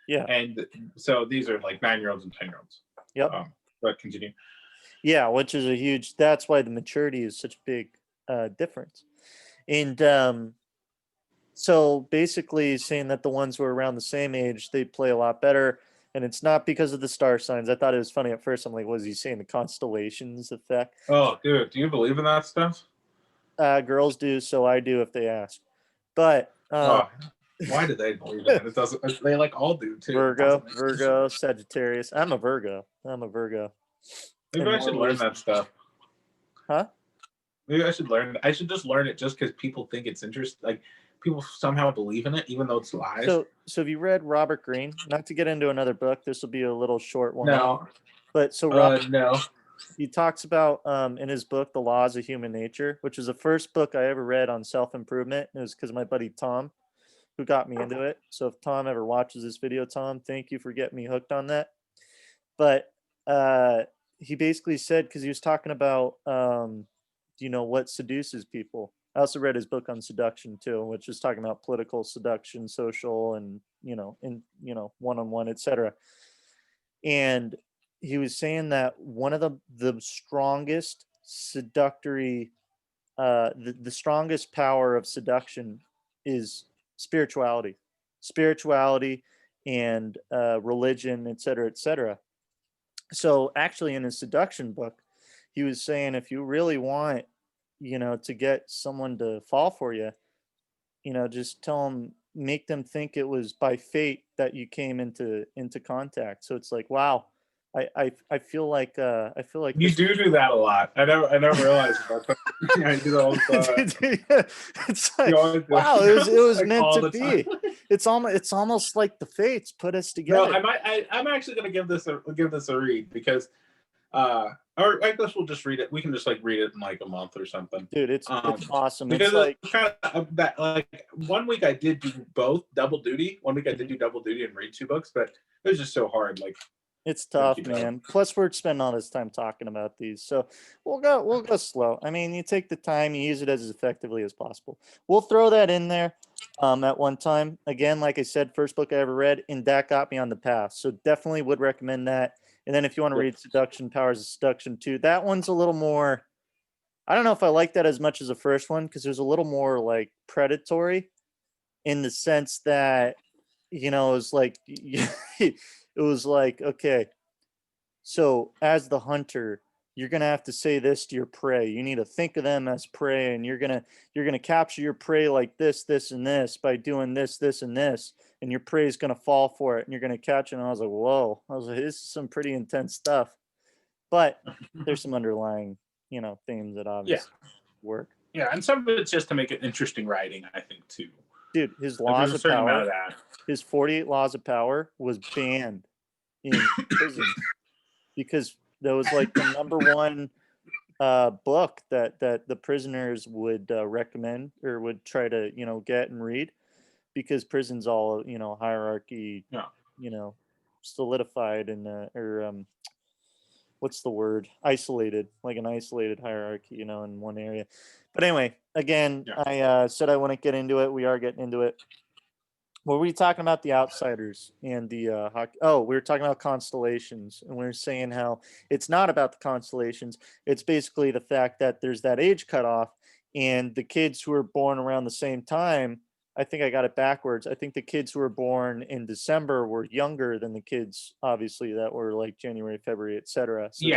Yeah. And so these are like 9-year-olds and 10-year-olds. Yep. But continue. Yeah, which is that's why the maturity is such a big difference. And so basically saying that the ones who are around the same age, they play a lot better. And it's not because of the star signs. I thought it was funny at first. I'm like, was he saying the constellations effect? Oh, dude, do you believe in that stuff? Girls do, so I do if they ask. But why do they believe in it? It doesn't. They all do too. Virgo, Sagittarius. I'm a Virgo. Maybe I should learn that stuff. Huh? Maybe I should learn. I should just learn it just because people think it's interesting. Like, people somehow believe in it, even though it's lies. So have you read Robert Greene? Not to get into another book. This will be a little short one. No. But so Robert, no. He talks about in his book, The Laws of Human Nature, which is the first book I ever read on self-improvement. It was because my buddy Tom, who got me into it. So if Tom ever watches this video, Tom, thank you for getting me hooked on that. But he basically said, because he was talking about, what seduces people. I also read his book on seduction too, which is talking about political seduction, social, and one-on-one, etc. And he was saying that one of the strongest seductory, the strongest power of seduction is spirituality and religion, etc. So actually in his seduction book, he was saying, if you really want, to get someone to fall for you, just make them think it was by fate that you came into contact. So it's like, wow, I feel like you do that a lot. I never realized that. I do that all the time. It's like, wow, it was meant to be. It's almost like the fates put us together. No, I'm actually gonna give this a read, because or I guess we'll just read it. We can just read it in a month or something. Dude, it's awesome. Because it's kind of that, 1 week I did do both double duty. 1 week I did do double duty and read 2 books, but it was just so hard. It's tough, man. Plus, we're spending all this time talking about these, so we'll go slow. I mean, you take the time, you use it as effectively as possible. We'll throw that in there at one time. Again, like I said, first book I ever read, and that got me on the path. So definitely would recommend that. And then if you want to read Seduction, Powers of Seduction 2, that one's a little more, I don't know if I like that as much as the first one, because there's a little more predatory, in the sense that, it was okay, so as the hunter, you're going to have to say this to your prey. You need to think of them as prey, and you're going to capture your prey like this, and this by doing this, and this, and your prey is going to fall for it, and you're going to catch it. And I was like, whoa, this is some pretty intense stuff. But there's some underlying, themes that obviously work. Yeah, and some of it's just to make it interesting writing, I think, too. Dude, his laws of power, his 48 laws of power was banned in prison, because that was the number one book that the prisoners would recommend, or would try to get and read. because prison's all, hierarchy, Yeah. solidified or what's the word? Isolated, like an isolated hierarchy, in one area. But anyway, again, Yeah. I said I wouldn't get into it. We are getting into it. What were we talking about? The Outsiders and the hockey. Oh, we were talking about constellations, and we were saying how it's not about the constellations. It's basically the fact that there's that age cutoff, and the kids who were born around the same time. I think I got it backwards. I think the kids who were born in December were younger than the kids, obviously, that were like January, February, etc. So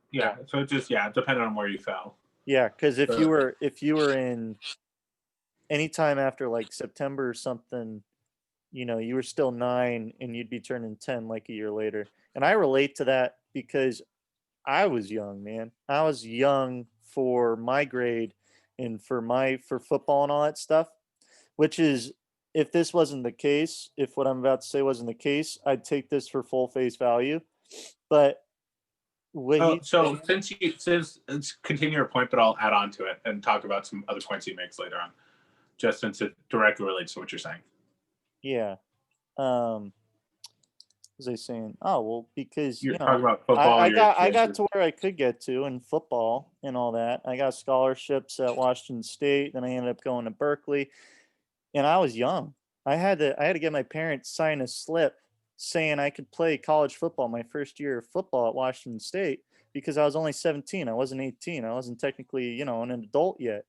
yeah. So it just depending on where you fell. yeah, because if you were in any time after like September or something, you were still 9 and you'd be turning 10 like a year later. And I relate to that because I was young, man. I was young for my grade and for football and all that stuff, which is, if this wasn't the case, if what I'm about to say wasn't the case, I'd take this for full face value. But so let's continue your point, but I'll add on to it and talk about some other points he makes later on, just since it directly relates to what you're saying. Yeah. What was I saying? Oh, well, because you're talking about football. I got to where I could get to in football and all that. I got scholarships at Washington State, then I ended up going to Berkeley, and I was young. I had to get my parents sign a slip saying I could play college football my first year of football at Washington State because I was only 17. I wasn't 18. I wasn't technically, an adult yet.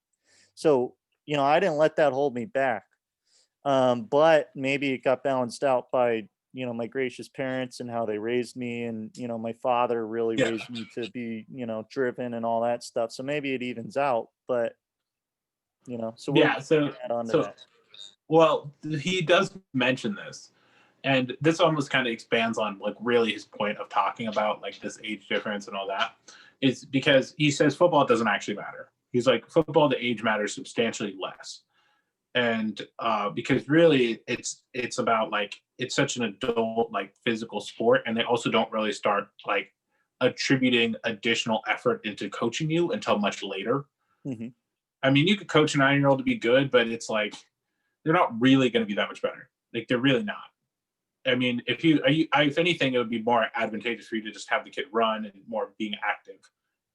So, I didn't let that hold me back. But maybe it got balanced out by, my gracious parents and how they raised me. And, my father really raised me to be, driven and all that stuff. So maybe it evens out, but, so add on to that. Well, he does mention this, and this almost kind of expands on like really his point of talking about like this age difference and all that, is because he says football doesn't actually matter. He's like, football, the age matters substantially less. And because really it's about like, it's such an adult like physical sport, and they also don't really start like attributing additional effort into coaching you until much later. Mm-hmm. I mean, you could coach a 9-year-old to be good, but it's like they're not really going to be that much better. Like they're really not. I mean, if anything, it would be more advantageous for you to just have the kid run and more being active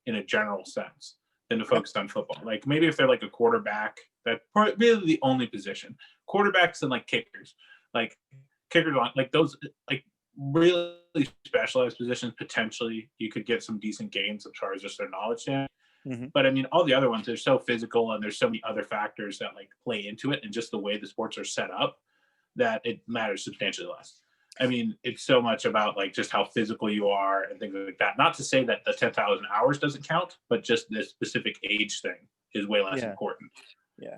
in a general sense than to focus on football. Like maybe if they're like a quarterback, that's really the only position. Quarterbacks and like kickers, like kickers on like those like really specialized positions. Potentially, you could get some decent gains as far as just their knowledge stand. Mm-hmm. But I mean, all the other ones, they're so physical and there's so many other factors that like play into it, and just the way the sports are set up, that it matters substantially less. I mean, it's so much about like just how physical you are and things like that. Not to say that the 10,000 hours doesn't count, but just this specific age thing is way less important. Yeah.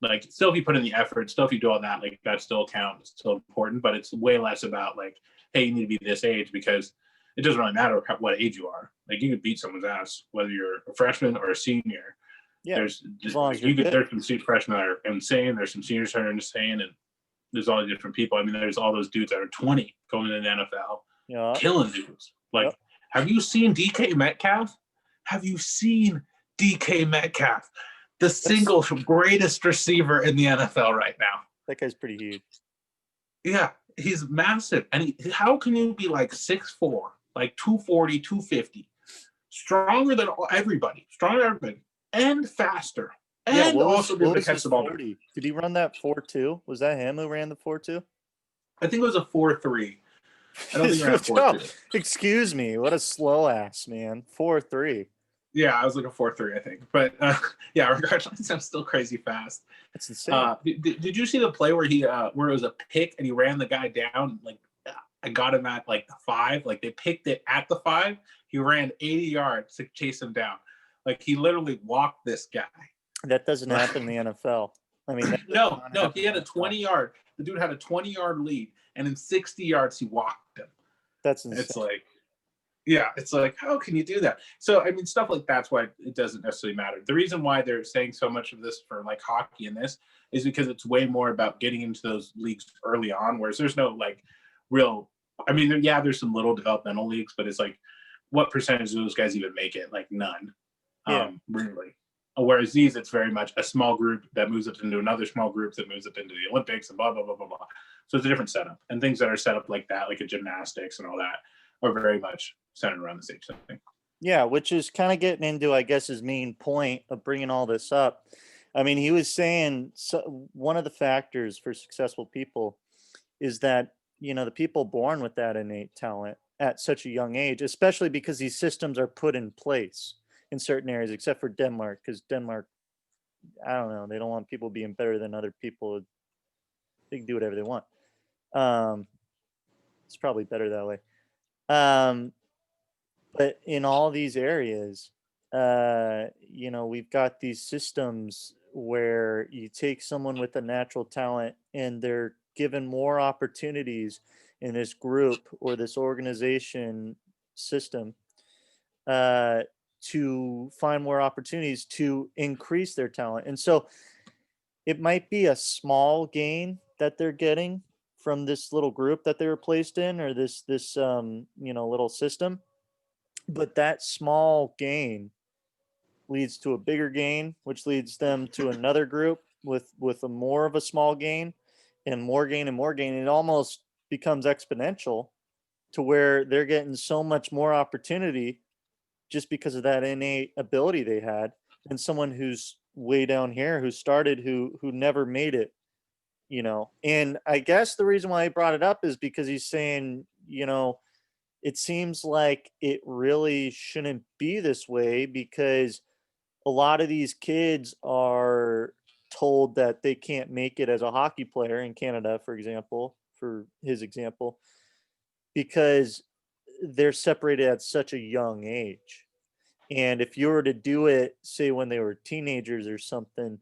Like still if you put in the effort, still if you do all that, like that still counts, it's still important, but it's way less about like, hey, you need to be this age, because it doesn't really matter what age you are. Like you could beat someone's ass, whether you're a freshman or a senior. Yeah. There's some freshmen that are insane. There's some seniors that are insane, and there's all the different people. I mean, there's all those dudes that are 20 going into the NFL, killing dudes. Like, have you seen DK Metcalf? Have you seen DK Metcalf? The single greatest receiver in the NFL right now. That guy's pretty huge. Yeah, he's massive. And how can you be like 6'4", like 240, 250, stronger than everybody, and faster, and also be able to catch the ball? Did he run that 4.2? Was that him who ran the 4.2? I think it was a 4.3. I don't think he ran a 4.2. Excuse me, what a slow ass, man. 4.3. Yeah, I was like a 4.3, I think. But yeah, regardless, I'm still crazy fast. That's insane. Did you see the play where where it was a pick and he ran the guy down? Like I got him at like the 5. Like they picked it at the 5. He ran 80 yards to chase him down. Like he literally walked this guy. That doesn't happen in the NFL. I mean, no, he had a 20-yard. The dude had a 20-yard lead, and in 60 yards he walked him. That's insane. It's like. Yeah, it's like, how can you do that? So, I mean, stuff like that's why it doesn't necessarily matter. The reason why they're saying so much of this for like hockey and this is because it's way more about getting into those leagues early on, whereas there's no like real, I mean, there's some little developmental leagues, but it's like, what percentage of those guys even make it? Like none, really. Whereas these, it's very much a small group that moves up into another small group that moves up into the Olympics and blah, blah, blah, blah, blah. So it's a different setup. And things that are set up like that, like a gymnastics and all that, are very much centered around the same thing. Yeah, which is kind of getting into, I guess, his main point of bringing all this up. I mean, he was saying one of the factors for successful people is that, the people born with that innate talent at such a young age, especially because these systems are put in place in certain areas, except for Denmark, because Denmark, I don't know, they don't want people being better than other people. They can do whatever they want. It's probably better that way. But in all these areas, we've got these systems where you take someone with a natural talent and they're given more opportunities in this group or this organization system to find more opportunities to increase their talent. And so it might be a small gain that they're getting from this little group that they were placed in, or this little system, but that small gain leads to a bigger gain, which leads them to another group with a more of a small gain and more gain and more gain. It almost becomes exponential to where they're getting so much more opportunity just because of that innate ability they had than someone who's way down here who never made it. And I guess the reason why he brought it up is because he's saying, it seems like it really shouldn't be this way, because a lot of these kids are told that they can't make it as a hockey player in Canada, for his example, because they're separated at such a young age. And if you were to do it, say when they were teenagers or something,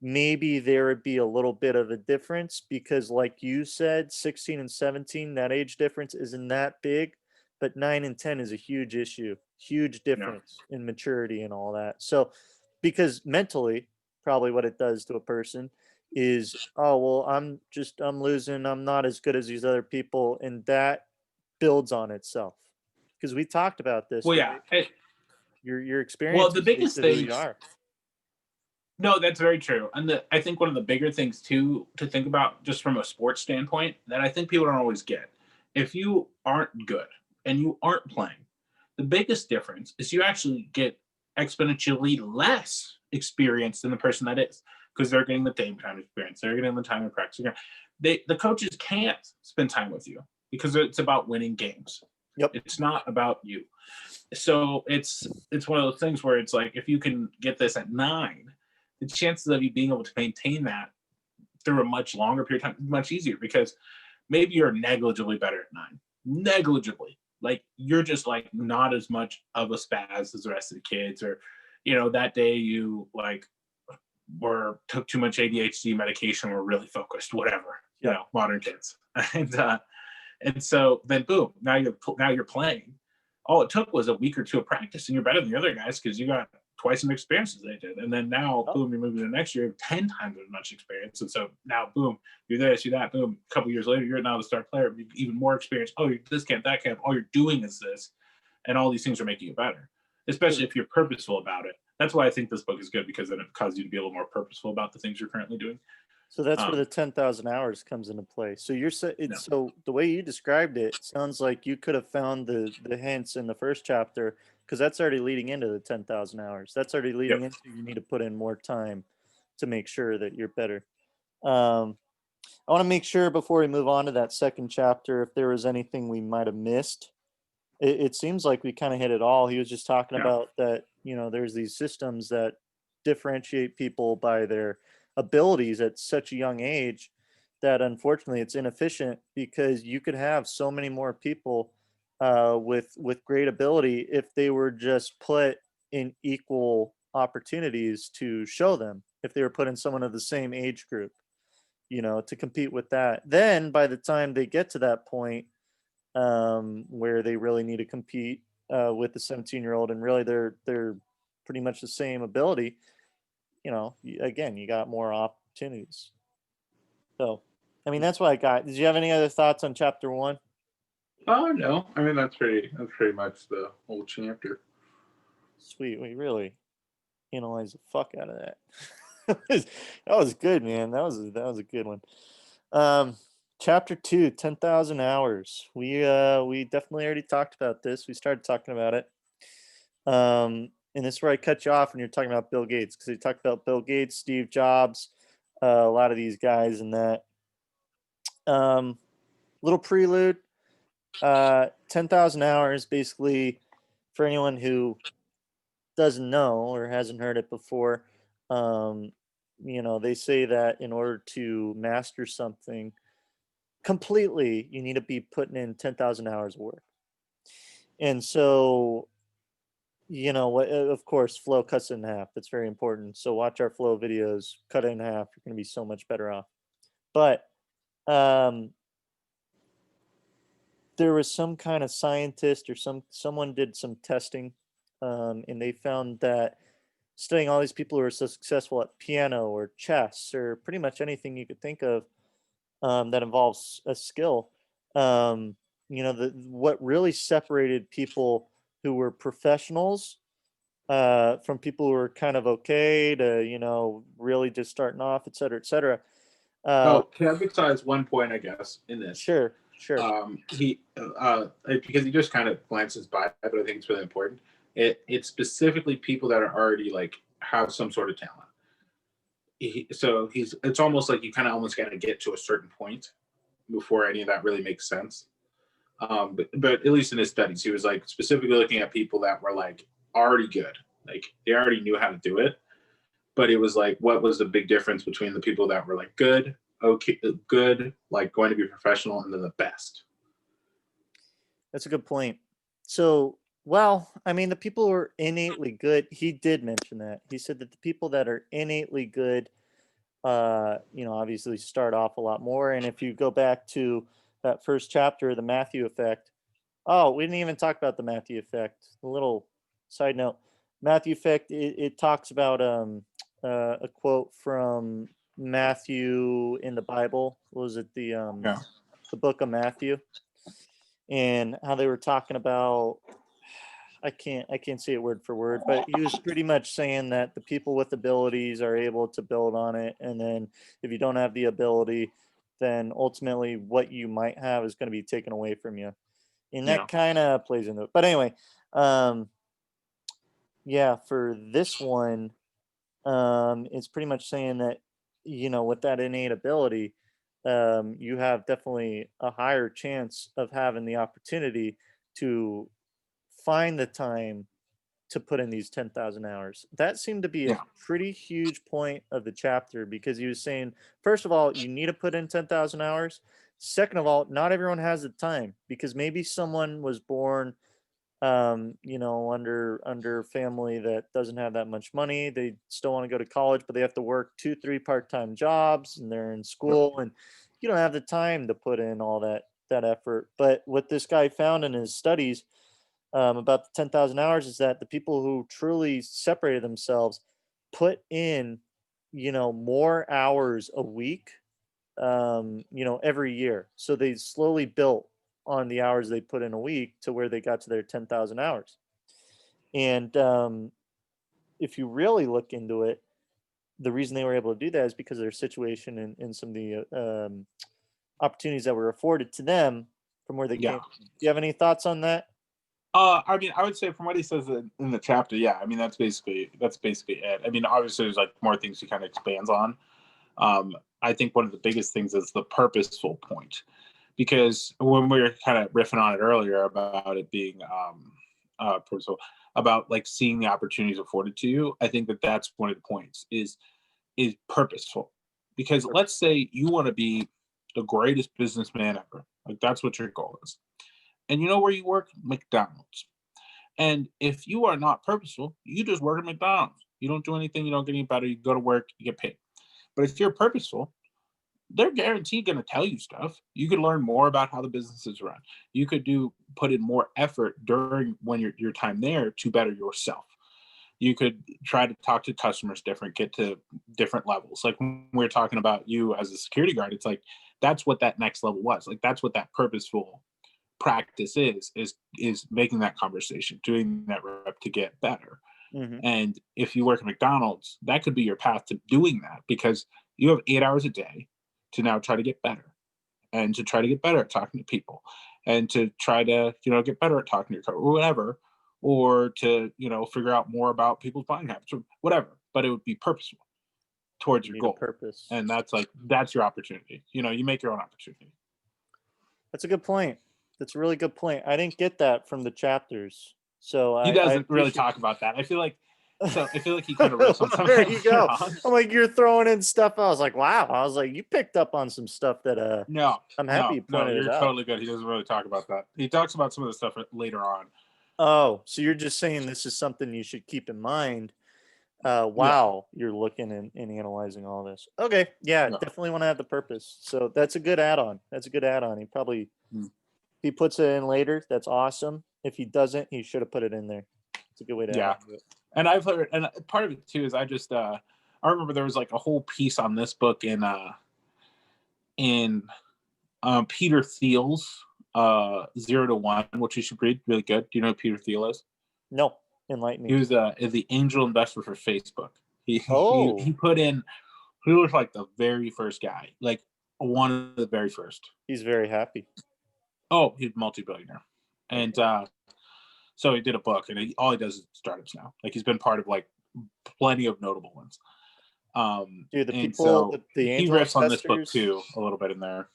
maybe there would be a little bit of a difference, because like you said, 16 and 17, that age difference isn't that big, but 9 and 10 is a huge issue, huge difference in maturity and all that. So because mentally, probably what it does to a person is, oh, well, I'm losing, I'm not as good as these other people, and that builds on itself. Because we talked about this, Well, right? yeah. Your experience The biggest who thing you are. No, that's very true. And I think one of the bigger things too to think about, just from a sports standpoint, that I think people don't always get. If you aren't good and you aren't playing, the biggest difference is you actually get exponentially less experience than the person that is, because they're getting the game time experience, they're getting the time in practice. The coaches can't spend time with you because it's about winning games. Yep. It's not about you. So it's one of those things where it's like, if you can get this at 9, the chances of you being able to maintain that through a much longer period of time is much easier, because maybe you're negligibly better at 9. Negligibly. Like, you're just like not as much of a spaz as the rest of the kids, or that day you like took too much ADHD medication, were really focused, whatever. Modern kids. And so then boom, now you're playing. All it took was a week or two of practice, and you're better than the other guys because you got twice as much experience as they did. And then now, boom, you're moving to the next year, 10 times as much experience. And so now, boom, you're this, you're that, boom, a couple years later, you're now the star player, even more experience. Oh, you're this camp, that camp. All you're doing is this. And all these things are making you better, especially if you're purposeful about it. That's why I think this book is good, because then it causes you to be a little more purposeful about the things you're currently doing. So that's where the 10,000 hours comes into play. So so the way you described it sounds like you could have found the hints in the first chapter, because that's already leading into the 10,000 hours. That's already leading into, you need to put in more time to make sure that you're better. I want to make sure before we move on to that second chapter, if there was anything we might have missed. It seems like we kind of hit it all. He was just talking about that, there's these systems that differentiate people by their abilities at such a young age, that unfortunately it's inefficient, because you could have so many more people with great ability if they were just put in equal opportunities to show them, if they were put in someone of the same age group, to compete with that. Then by the time they get to that point where they really need to compete with the 17-year-old, and really they're pretty much the same ability, again, you got more opportunities. So, I mean, that's what I got. Did you have any other thoughts on chapter 1? Oh no, I mean that's pretty much the whole chapter. Sweet, we really. analyze the fuck out of that. That was good, man. That was a good one. Chapter 2, 10,000 hours. We definitely already talked about this. We started talking about it. And this is where I cut you off when you're talking about Bill Gates, because we talked about Bill Gates, Steve Jobs, a lot of these guys and that. Little prelude. 10,000 hours, basically, for anyone who doesn't know or hasn't heard it before, they say that in order to master something completely, you need to be putting in 10,000 hours of work. And so, of course, flow cuts it in half. That's very important. So watch our flow videos, cut it in half. You're going to be so much better off. But there was some kind of scientist or someone did some testing, and they found that studying all these people who are so successful at piano or chess or pretty much anything you could think of that involves a skill, what really separated people who were professionals from people who were kind of okay to really just starting off, et cetera, et cetera. Can I emphasize one point, I guess, in this? Sure. Because he just kind of glances by, but I think it's really important. It's specifically people that are already have some sort of talent. It's almost like you kind of almost got to get to a certain point before any of that really makes sense. But at least in his studies, he was specifically looking at people that were already good, they already knew how to do it. But it was what was the big difference between the people that were good, okay, good, going to be professional, and then the best? That's a good point. So, well, I mean, the people who are innately good, he did mention that. He said that the people that are innately good, obviously start off a lot more. And if you go back to that first chapter, the Matthew effect. Oh, we didn't even talk about the Matthew effect. A little side note. Matthew effect, it talks about a quote from Matthew in the Bible. What was it? The book of Matthew, and how they were talking about, I can't say it word for word, but he was pretty much saying that the people with abilities are able to build on it, and then if you don't have the ability, then ultimately what you might have is going to be taken away from you, and that kind of plays into it. But anyway, for this one, it's pretty much saying that with that innate ability, you have definitely a higher chance of having the opportunity to find the time to put in these 10,000 hours. That seemed to be a pretty huge point of the chapter, because he was saying, first of all, you need to put in 10,000 hours. Second of all, not everyone has the time, because maybe someone was born under family that doesn't have that much money. They still want to go to college, but they have to work 2-3 part-time jobs, and they're in school, and you don't have the time to put in all that effort. But what this guy found in his studies about the 10,000 hours is that the people who truly separated themselves put in, more hours a week, every year. So they slowly built on the hours they put in a week to where they got to their 10,000 hours. And if you really look into it, the reason they were able to do that is because of their situation and some of the opportunities that were afforded to them from where they came. Do you have any thoughts on that? I mean, I would say from what he says in the chapter, I mean, that's basically it. I mean, obviously there's more things he kind of expands on. I think one of the biggest things is the purposeful point, because when we were kind of riffing on it earlier about it being purposeful, about seeing the opportunities afforded to you, I think that's one of the points is purposeful. Because let's say you want to be the greatest businessman ever, that's what your goal is. And you know where you work? McDonald's. And if you are not purposeful, you just work at McDonald's. You don't do anything. You don't get any better. You go to work, you get paid. But if you're purposeful, they're guaranteed going to tell you stuff. You could learn more about how the business is run. You could put in more effort during when your time there to better yourself. You could try to talk to customers different, get to different levels. When we were talking about you as a security guard, it's that's what that next level was. That's what that purposeful practice is making that conversation, doing that rep to get better. Mhm. And if you work at McDonald's, that could be your path to doing that, because you have 8 hours a day to now try to get better, and to try to get better at talking to people, and to try to, get better at talking to your car or whatever, or to, figure out more about people's buying habits or whatever. But it would be purposeful towards You your need a goal. purpose. And that's your opportunity. You make your own opportunity. That's a good point. That's a really good point. I didn't get that from the chapters, so He I doesn't really appreciate. talk about that. I feel like he kind of riffs on some of There that you later go. on. I'm like, you're throwing in stuff. I was like, wow. I was like, you picked up on some stuff that No, I'm happy you no, pointed you're it out. totally good. He doesn't really talk about that. He talks about some of the stuff later on. Oh, so you're just saying this is something you should keep in mind while you're looking and analyzing all this. Okay, yeah, definitely want to have the purpose. So that's a good add-on. That's a good add-on. He probably, if he puts it in later, that's awesome. If he doesn't, he should have put it in there. It's a good way to add it. And I've heard, and part of it too is I remember there was like a whole piece on this book in Peter Thiel's 0 to 1, which you should read. Really good. Do you know who Peter Thiel is? No, enlighten me. He was the angel investor for Facebook. He put in. He was like the very first guy, like one of the very first. He's very happy. Oh, he's multi-billionaire, and so he did a book, and all he does is startups now. Like he's been part of like plenty of notable ones. Dude, the and people, so the he angel riffs on this book investors too a little bit in there.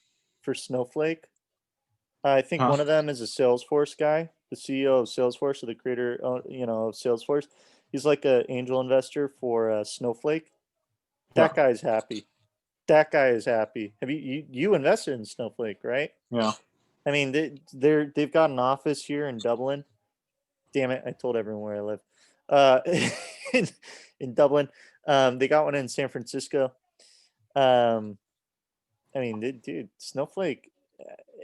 for Snowflake. I think one of them is a Salesforce guy, the CEO of Salesforce, or the creator, of Salesforce. He's like an angel investor for Snowflake. That guy's happy. That guy is happy. Have you invested in Snowflake, right? Yeah. I mean, they've got an office here in Dublin. Damn it, I told everyone where I live. In Dublin. They got one in San Francisco. I mean, dude, Snowflake.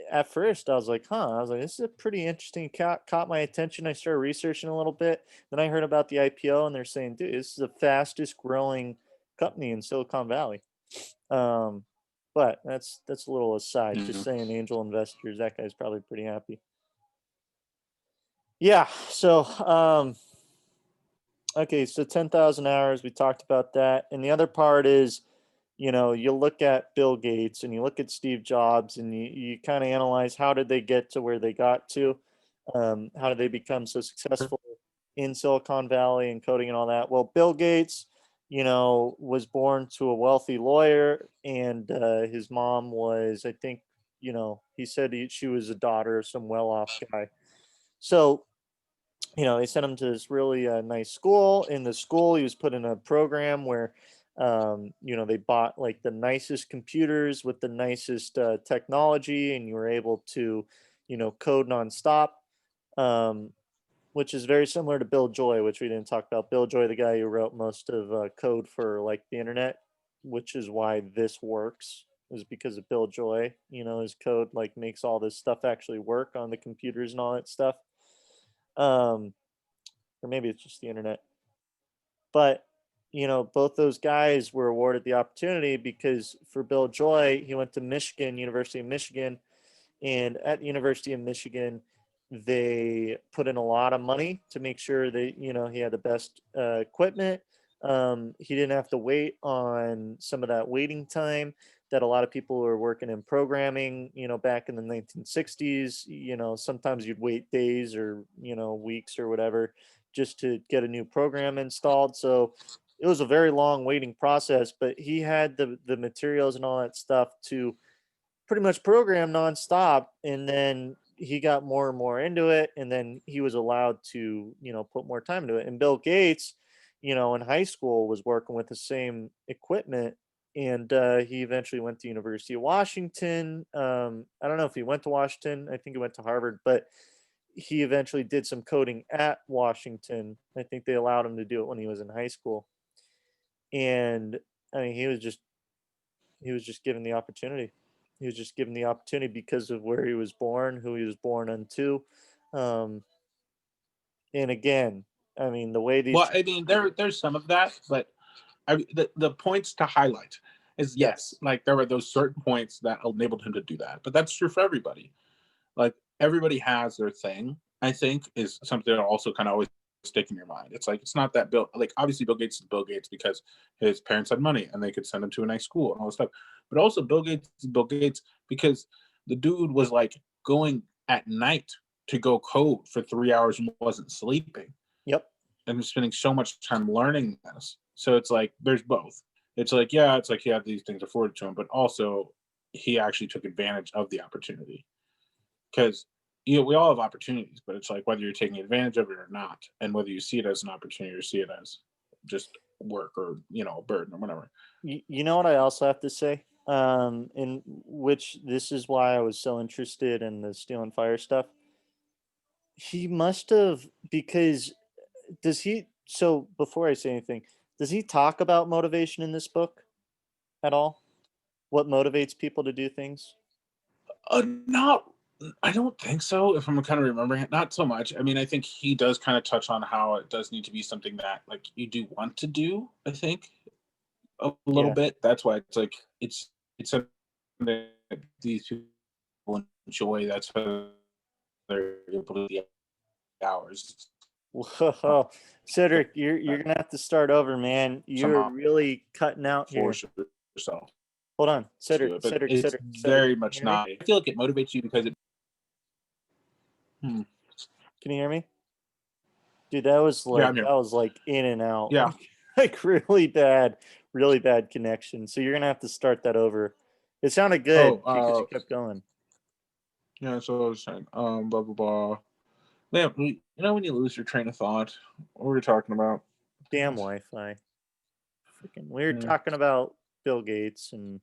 At first, I was like, this is a pretty interesting. Caught my attention. I started researching a little bit. Then I heard about the IPO, and they're saying, dude, this is the fastest growing company in Silicon Valley. But that's a little aside. Just saying, angel investors. That guy's probably pretty happy. Yeah. So, okay. So 10,000 hours. We talked about that, and the other part is, you look at Bill Gates and you look at Steve Jobs, and you kind of analyze how did they get to where they got to? How did they become so successful in Silicon Valley and coding and all that? Well, Bill Gates, was born to a wealthy lawyer, and his mom was, I think, he said she was a daughter of some well-off guy. So, they sent him to this really nice school. In the school, he was put in a program where they bought like the nicest computers with the nicest technology, and you were able to, code nonstop, which is very similar to Bill Joy, which we didn't talk about. Bill Joy, the guy who wrote most of code for like the internet, which is why this works, is because of Bill Joy. His code like makes all this stuff actually work on the computers and all that stuff. Or maybe it's just the internet. But both those guys were awarded the opportunity because for Bill Joy, he went to University of Michigan, and at the University of Michigan, they put in a lot of money to make sure that he had the best equipment. He didn't have to wait on some of that waiting time that a lot of people were working in programming, back in the 1960s. Sometimes you'd wait days or weeks or whatever just to get a new program installed. So it was a very long waiting process, but he had the materials and all that stuff to pretty much program nonstop. And then he got more and more into it, and then he was allowed to put more time into it. And Bill Gates, in high school, was working with the same equipment, and he eventually went to University of Washington. I don't know if he went to Washington. I think he went to Harvard, but he eventually did some coding at Washington. I think they allowed him to do it when he was in high school. And I mean, he was just given the opportunity. He was just given the opportunity because of where he was born, who he was born into. And again, I mean, the way these. Well, I mean, there's some of that, but the points to highlight is yes, like there were those certain points that enabled him to do that, but that's true for everybody. Like everybody has their thing. I think is something that also kind of always stick in your mind. It's like, it's not that Bill, like obviously Bill Gates is Bill Gates because his parents had money and they could send him to a nice school and all this stuff. But also Bill Gates is Bill Gates because the dude was like going at night to go code for 3 hours and wasn't sleeping. Yep. And spending so much time learning this. So it's like, there's both. It's like, yeah, it's like he had these things afforded to him, but also he actually took advantage of the opportunity. Because we all have opportunities, but it's like whether you're taking advantage of it or not, and whether you see it as an opportunity or see it as just work or a burden or whatever. You know what I also have to say, in which this is why I was so interested in the Steel and Fire stuff. He must have, because so before I say anything, does he talk about motivation in this book at all? What motivates people to do things? Not, I don't think so. If I'm kind of remembering it, not so much. I mean, I think he does kind of touch on how it does need to be something that like you do want to do. I think a little Yeah. bit. That's why it's like it's something that these people enjoy. That's why they're able to do the hours. Whoa, Cedric, you're gonna have to start over, man. You're Somehow really cutting out here. force yourself Hold on, to do Cedric, it, but Cedric, it's Cedric, very Cedric. much Can you hear not. I feel like it motivates you because it. me? Can you hear me? Dude, that was Yeah, I'm like here. in and out. Yeah. Like really bad connection. So you're gonna have to start that over. It sounded good because you kept going. Yeah. So I was saying, blah blah blah. Yeah, when you lose your train of thought, what were we talking about? Damn Wi-Fi. Freaking. We were Yeah. talking about Bill Gates and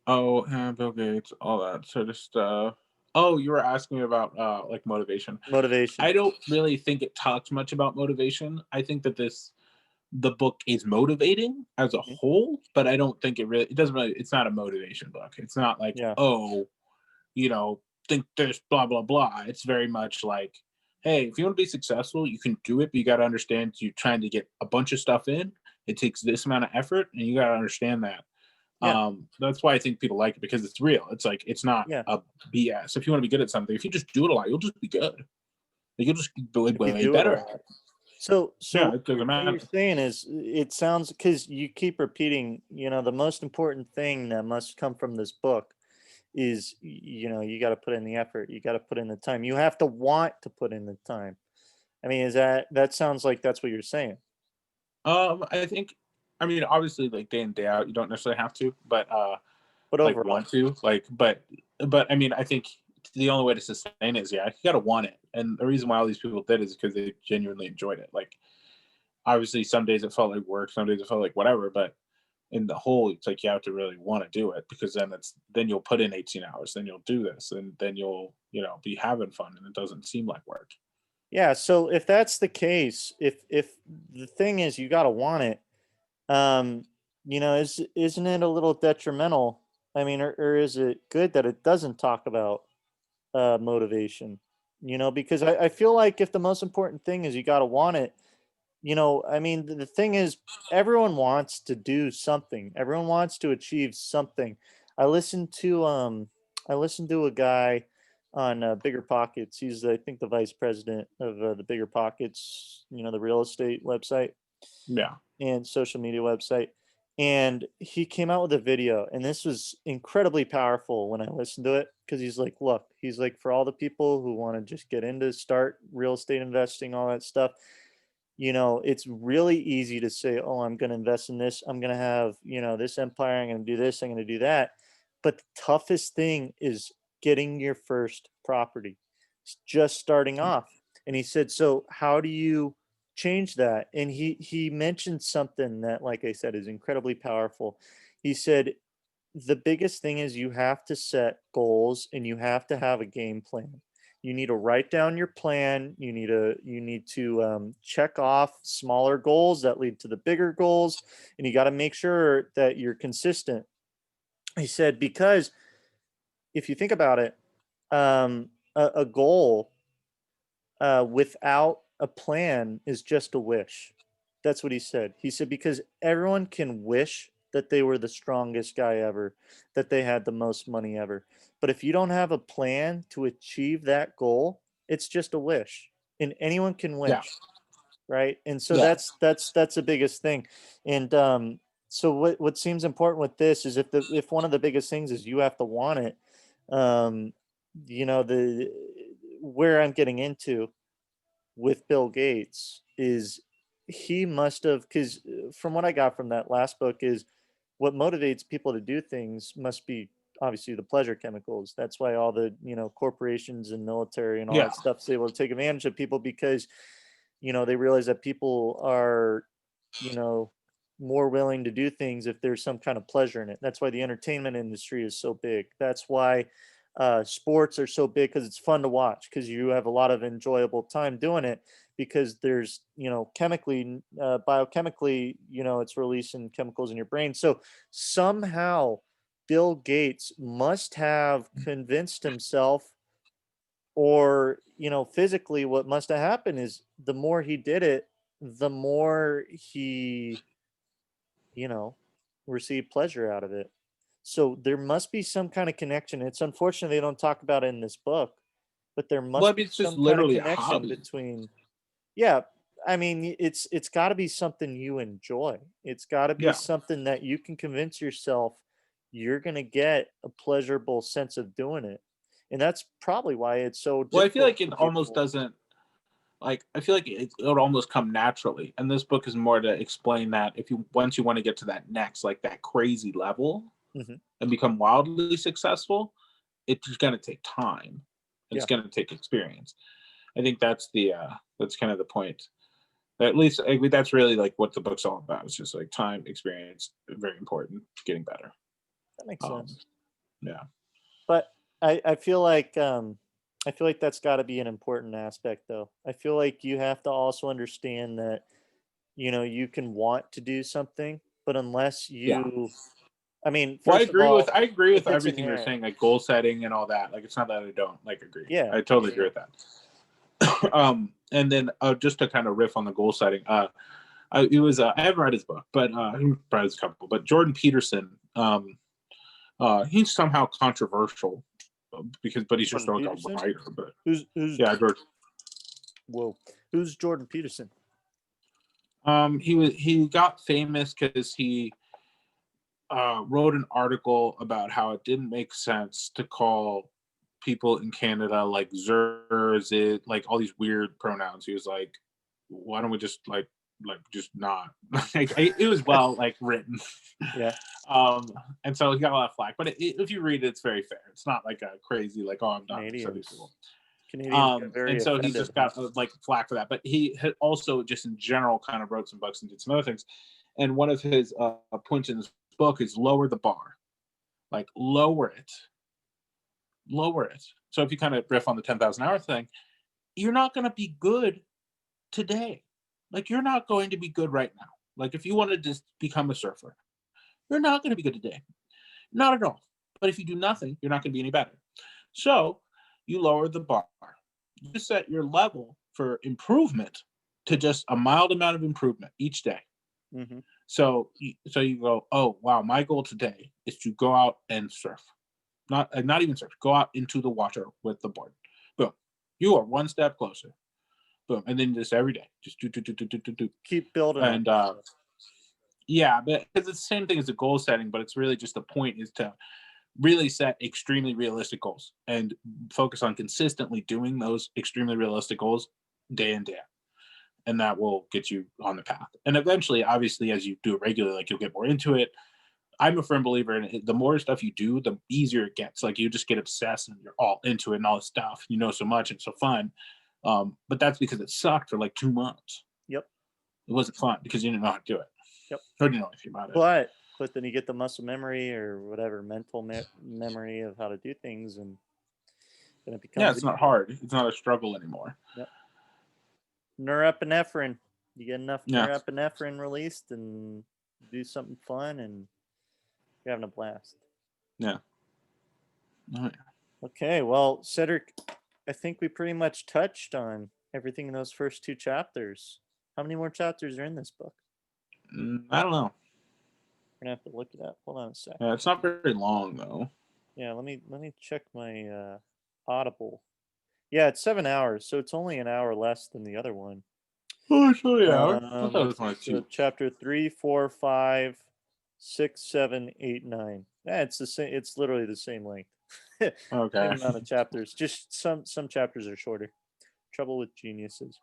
Oh, yeah, Bill Gates, all that. So just oh, you were asking me about like motivation. motivation. I don't really think it talks much about motivation. I think that the book is motivating as a Mhm. whole, but I don't think it doesn't really, it's not a motivation book. It's not like, Yeah. oh, think this, blah, blah, blah. It's very much like, hey, if you want to be successful, you can do it, but you got to understand you're trying to get a bunch of stuff in. It takes this amount of effort, and you got to understand that. Yeah. That's why I think people like it because it's real. It's like, it's not Yeah. a BS. If you want to be good at something, if you just do it a lot, you'll just be good. Like, you'll just be If you way do it a better. lot. So Yeah, it doesn't what you're matter. saying is it sounds, because you keep repeating, the most important thing that must come from this book is, you got to put in the effort, you got to put in the time, you have to want to put in the time. I mean, that sounds like that's what you're saying. I think, I mean, obviously, like day in day out, you don't necessarily have to, but But like overall, want to, like, but I mean, I think the only way to sustain it is, yeah, you got to want it, and the reason why all these people did is because they genuinely enjoyed it. Like, obviously, some days it felt like work, some days it felt like whatever, but in the whole, it's like you have to really want to do it because then you'll put in 18 hours, then you'll do this, and then you'll be having fun, and it doesn't seem like work. yeah. So if that's the case, if the thing is you got to want it, um, isn't it a little detrimental? I mean, or is it good that it doesn't talk about motivation? Because I feel like if the most important thing is you got to want it, I mean, the thing is, everyone wants to do something. Everyone wants to achieve something. I listened to a guy on Bigger Pockets. He's, I think, the vice president of the Bigger Pockets, the real estate website Yeah. and social media website. And he came out with a video, and this was incredibly powerful when I listened to it, because he's like, look, he's like, for all the people who want to just get into start real estate investing, all that stuff, it's really easy to say, oh, I'm going to invest in this. I'm going to have, this empire. I'm going to do this. I'm going to do that. But the toughest thing is getting your first property. It's just starting off. And he said, so how do you change that? And he mentioned something that, like I said, is incredibly powerful. He said, the biggest thing is you have to set goals and you have to have a game plan. You need to write down your plan. You need to check off smaller goals that lead to the bigger goals, and you got to make sure that you're consistent. He said, because if you think about it, a goal without a plan is just a wish. That's what he said. He said, because everyone can wish that they were the strongest guy ever, that they had the most money ever. But if you don't have a plan to achieve that goal, it's just a wish. and anyone can win. Yeah. Right. And so Yeah. that's the biggest thing. And so what seems important with this is if one of the biggest things is you have to want it, you know, the where I'm getting into with Bill Gates is he must have, because from what I got from that last book is what motivates people to do things must be obviously the pleasure chemicals. That's why all the, you know, corporations and military and all Yeah. that stuff is able to take advantage of people because, you know, they realize that people are, you know, more willing to do things if there's some kind of pleasure in it. That's why the entertainment industry is so big. That's why sports are so big, because it's fun to watch, because you have a lot of enjoyable time doing it, because there's, you know, chemically, biochemically, you know, it's releasing chemicals in your brain. So somehow Bill Gates must have convinced himself, or, you know, physically what must have happened is the more he did it, the more he, you know, received pleasure out of it. So there must be some kind of connection. It's unfortunate they don't talk about it in this book, but there Well, I must mean, be it's just some kind of literally a connection hobby. between, yeah, I mean, it's got to be something you enjoy. It's got to be Yeah. something that you can convince yourself you're going to get a pleasurable sense of doing it. And that's probably why it's so Well, I feel difficult like it for almost people. doesn't. Like, I feel like it would almost come naturally, and this book is more to explain that if you once you want to get to that next, like that crazy level Mhm. and become wildly successful, it's going to take time. It's Yeah. going to take experience. I think that's that's kind of the point. At least that's really like what the book's all about. It's just like time, experience, very important, getting better. That makes sense. Yeah. But I feel like that's got to be an important aspect, though. I feel like you have to also understand that, you know, you can want to do something, but unless Yeah. you, I mean, Well, first of all, I agree with if it's everything you're inherent, saying, like goal setting and all that. Like, it's not that I don't like agree. yeah, I totally agree with that. And then just to kind of riff on the goal setting, it was I haven't read his book, but I read his couple. But Jordan Peterson, he's somehow controversial but he's just Jordan like a Peterson. writer. But Who's yeah, George. whoa? Who's Jordan Peterson? He got famous because he wrote an article about how it didn't make sense to call people in Canada like Zers, like all these weird pronouns. He was like, why don't we just just not like it was well like written. Yeah. And so he got a lot of flack, but if you read it, it's very fair. It's not like a crazy like, oh, I'm not upset with these people. Canadians get very And so he's offended. just got like flack for that, but he had also just in general kind of wrote some books and did some other things. And one of his points in his book is lower the bar, like lower it. So if you kind of riff on the 10,000 hour thing, you're not going to be good today. Like, you're not going to be good right now. Like, if you want to just become a surfer, you're not going to be good today. Not at all. But if you do nothing, you're not going to be any better. So you lower the bar. You set your level for improvement to just a mild amount of improvement each day. Mm-hmm. So you go, oh, wow, my goal today is to go out and surf. Not even surf. Go out into the water with the board. Boom. You are one step closer. Boom. And then just every day, just do. Keep building. And yeah, but it's the same thing as the goal setting, but it's really just the point is to really set extremely realistic goals and focus on consistently doing those extremely realistic goals day in, day out. And that will get you on the path. And eventually, obviously, as you do it regularly, like you'll get more into it. I'm a firm believer in it. The more stuff you do, the easier it gets. Like, you just get obsessed and you're all into it and all this stuff. You know so much and it's so fun. But that's because it sucked for like 2 months. Yep. It wasn't fun because you didn't know how to do it. Yep. Or didn't know anything about it. But then you get the muscle memory or whatever mental memory of how to do things, and then it becomes It's not hard. It's not a struggle anymore. Yep. Norepinephrine. You get enough Yeah. norepinephrine released and do something fun, and you're having a blast. Yeah. Oh, yeah. Okay, well, Cedric, I think we pretty much touched on everything in those first 2 chapters. How many more chapters are in this book? I don't know. We're gonna have to look it up. Hold on a sec. Yeah, it's not very long though. Yeah, let me check my Audible. Yeah, it's 7 hours, so it's only an hour less than the other one. Oh, so yeah. I thought it was only So 2. chapter 3, 4, 5, 6, 7, 8, 9. Yeah, it's the same. It's literally the same length. Same Okay. amount of chapters. Just some chapters are shorter. Trouble with Geniuses.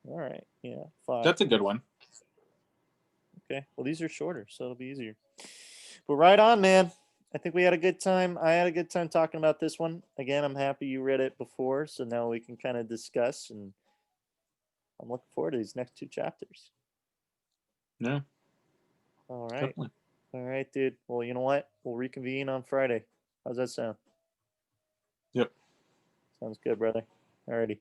All right. Yeah. 5. That's a good one. Okay. Well, these are shorter, so it'll be easier. But right on, man. I think we had a good time. I had a good time talking about this one. Again, I'm happy you read it before, so now we can kind of discuss, and I'm looking forward to these next 2 chapters. Yeah. All right. Definitely. All right, dude. Well, you know what? We'll reconvene on Friday. How's that sound? Yep. Sounds good, brother. Alrighty.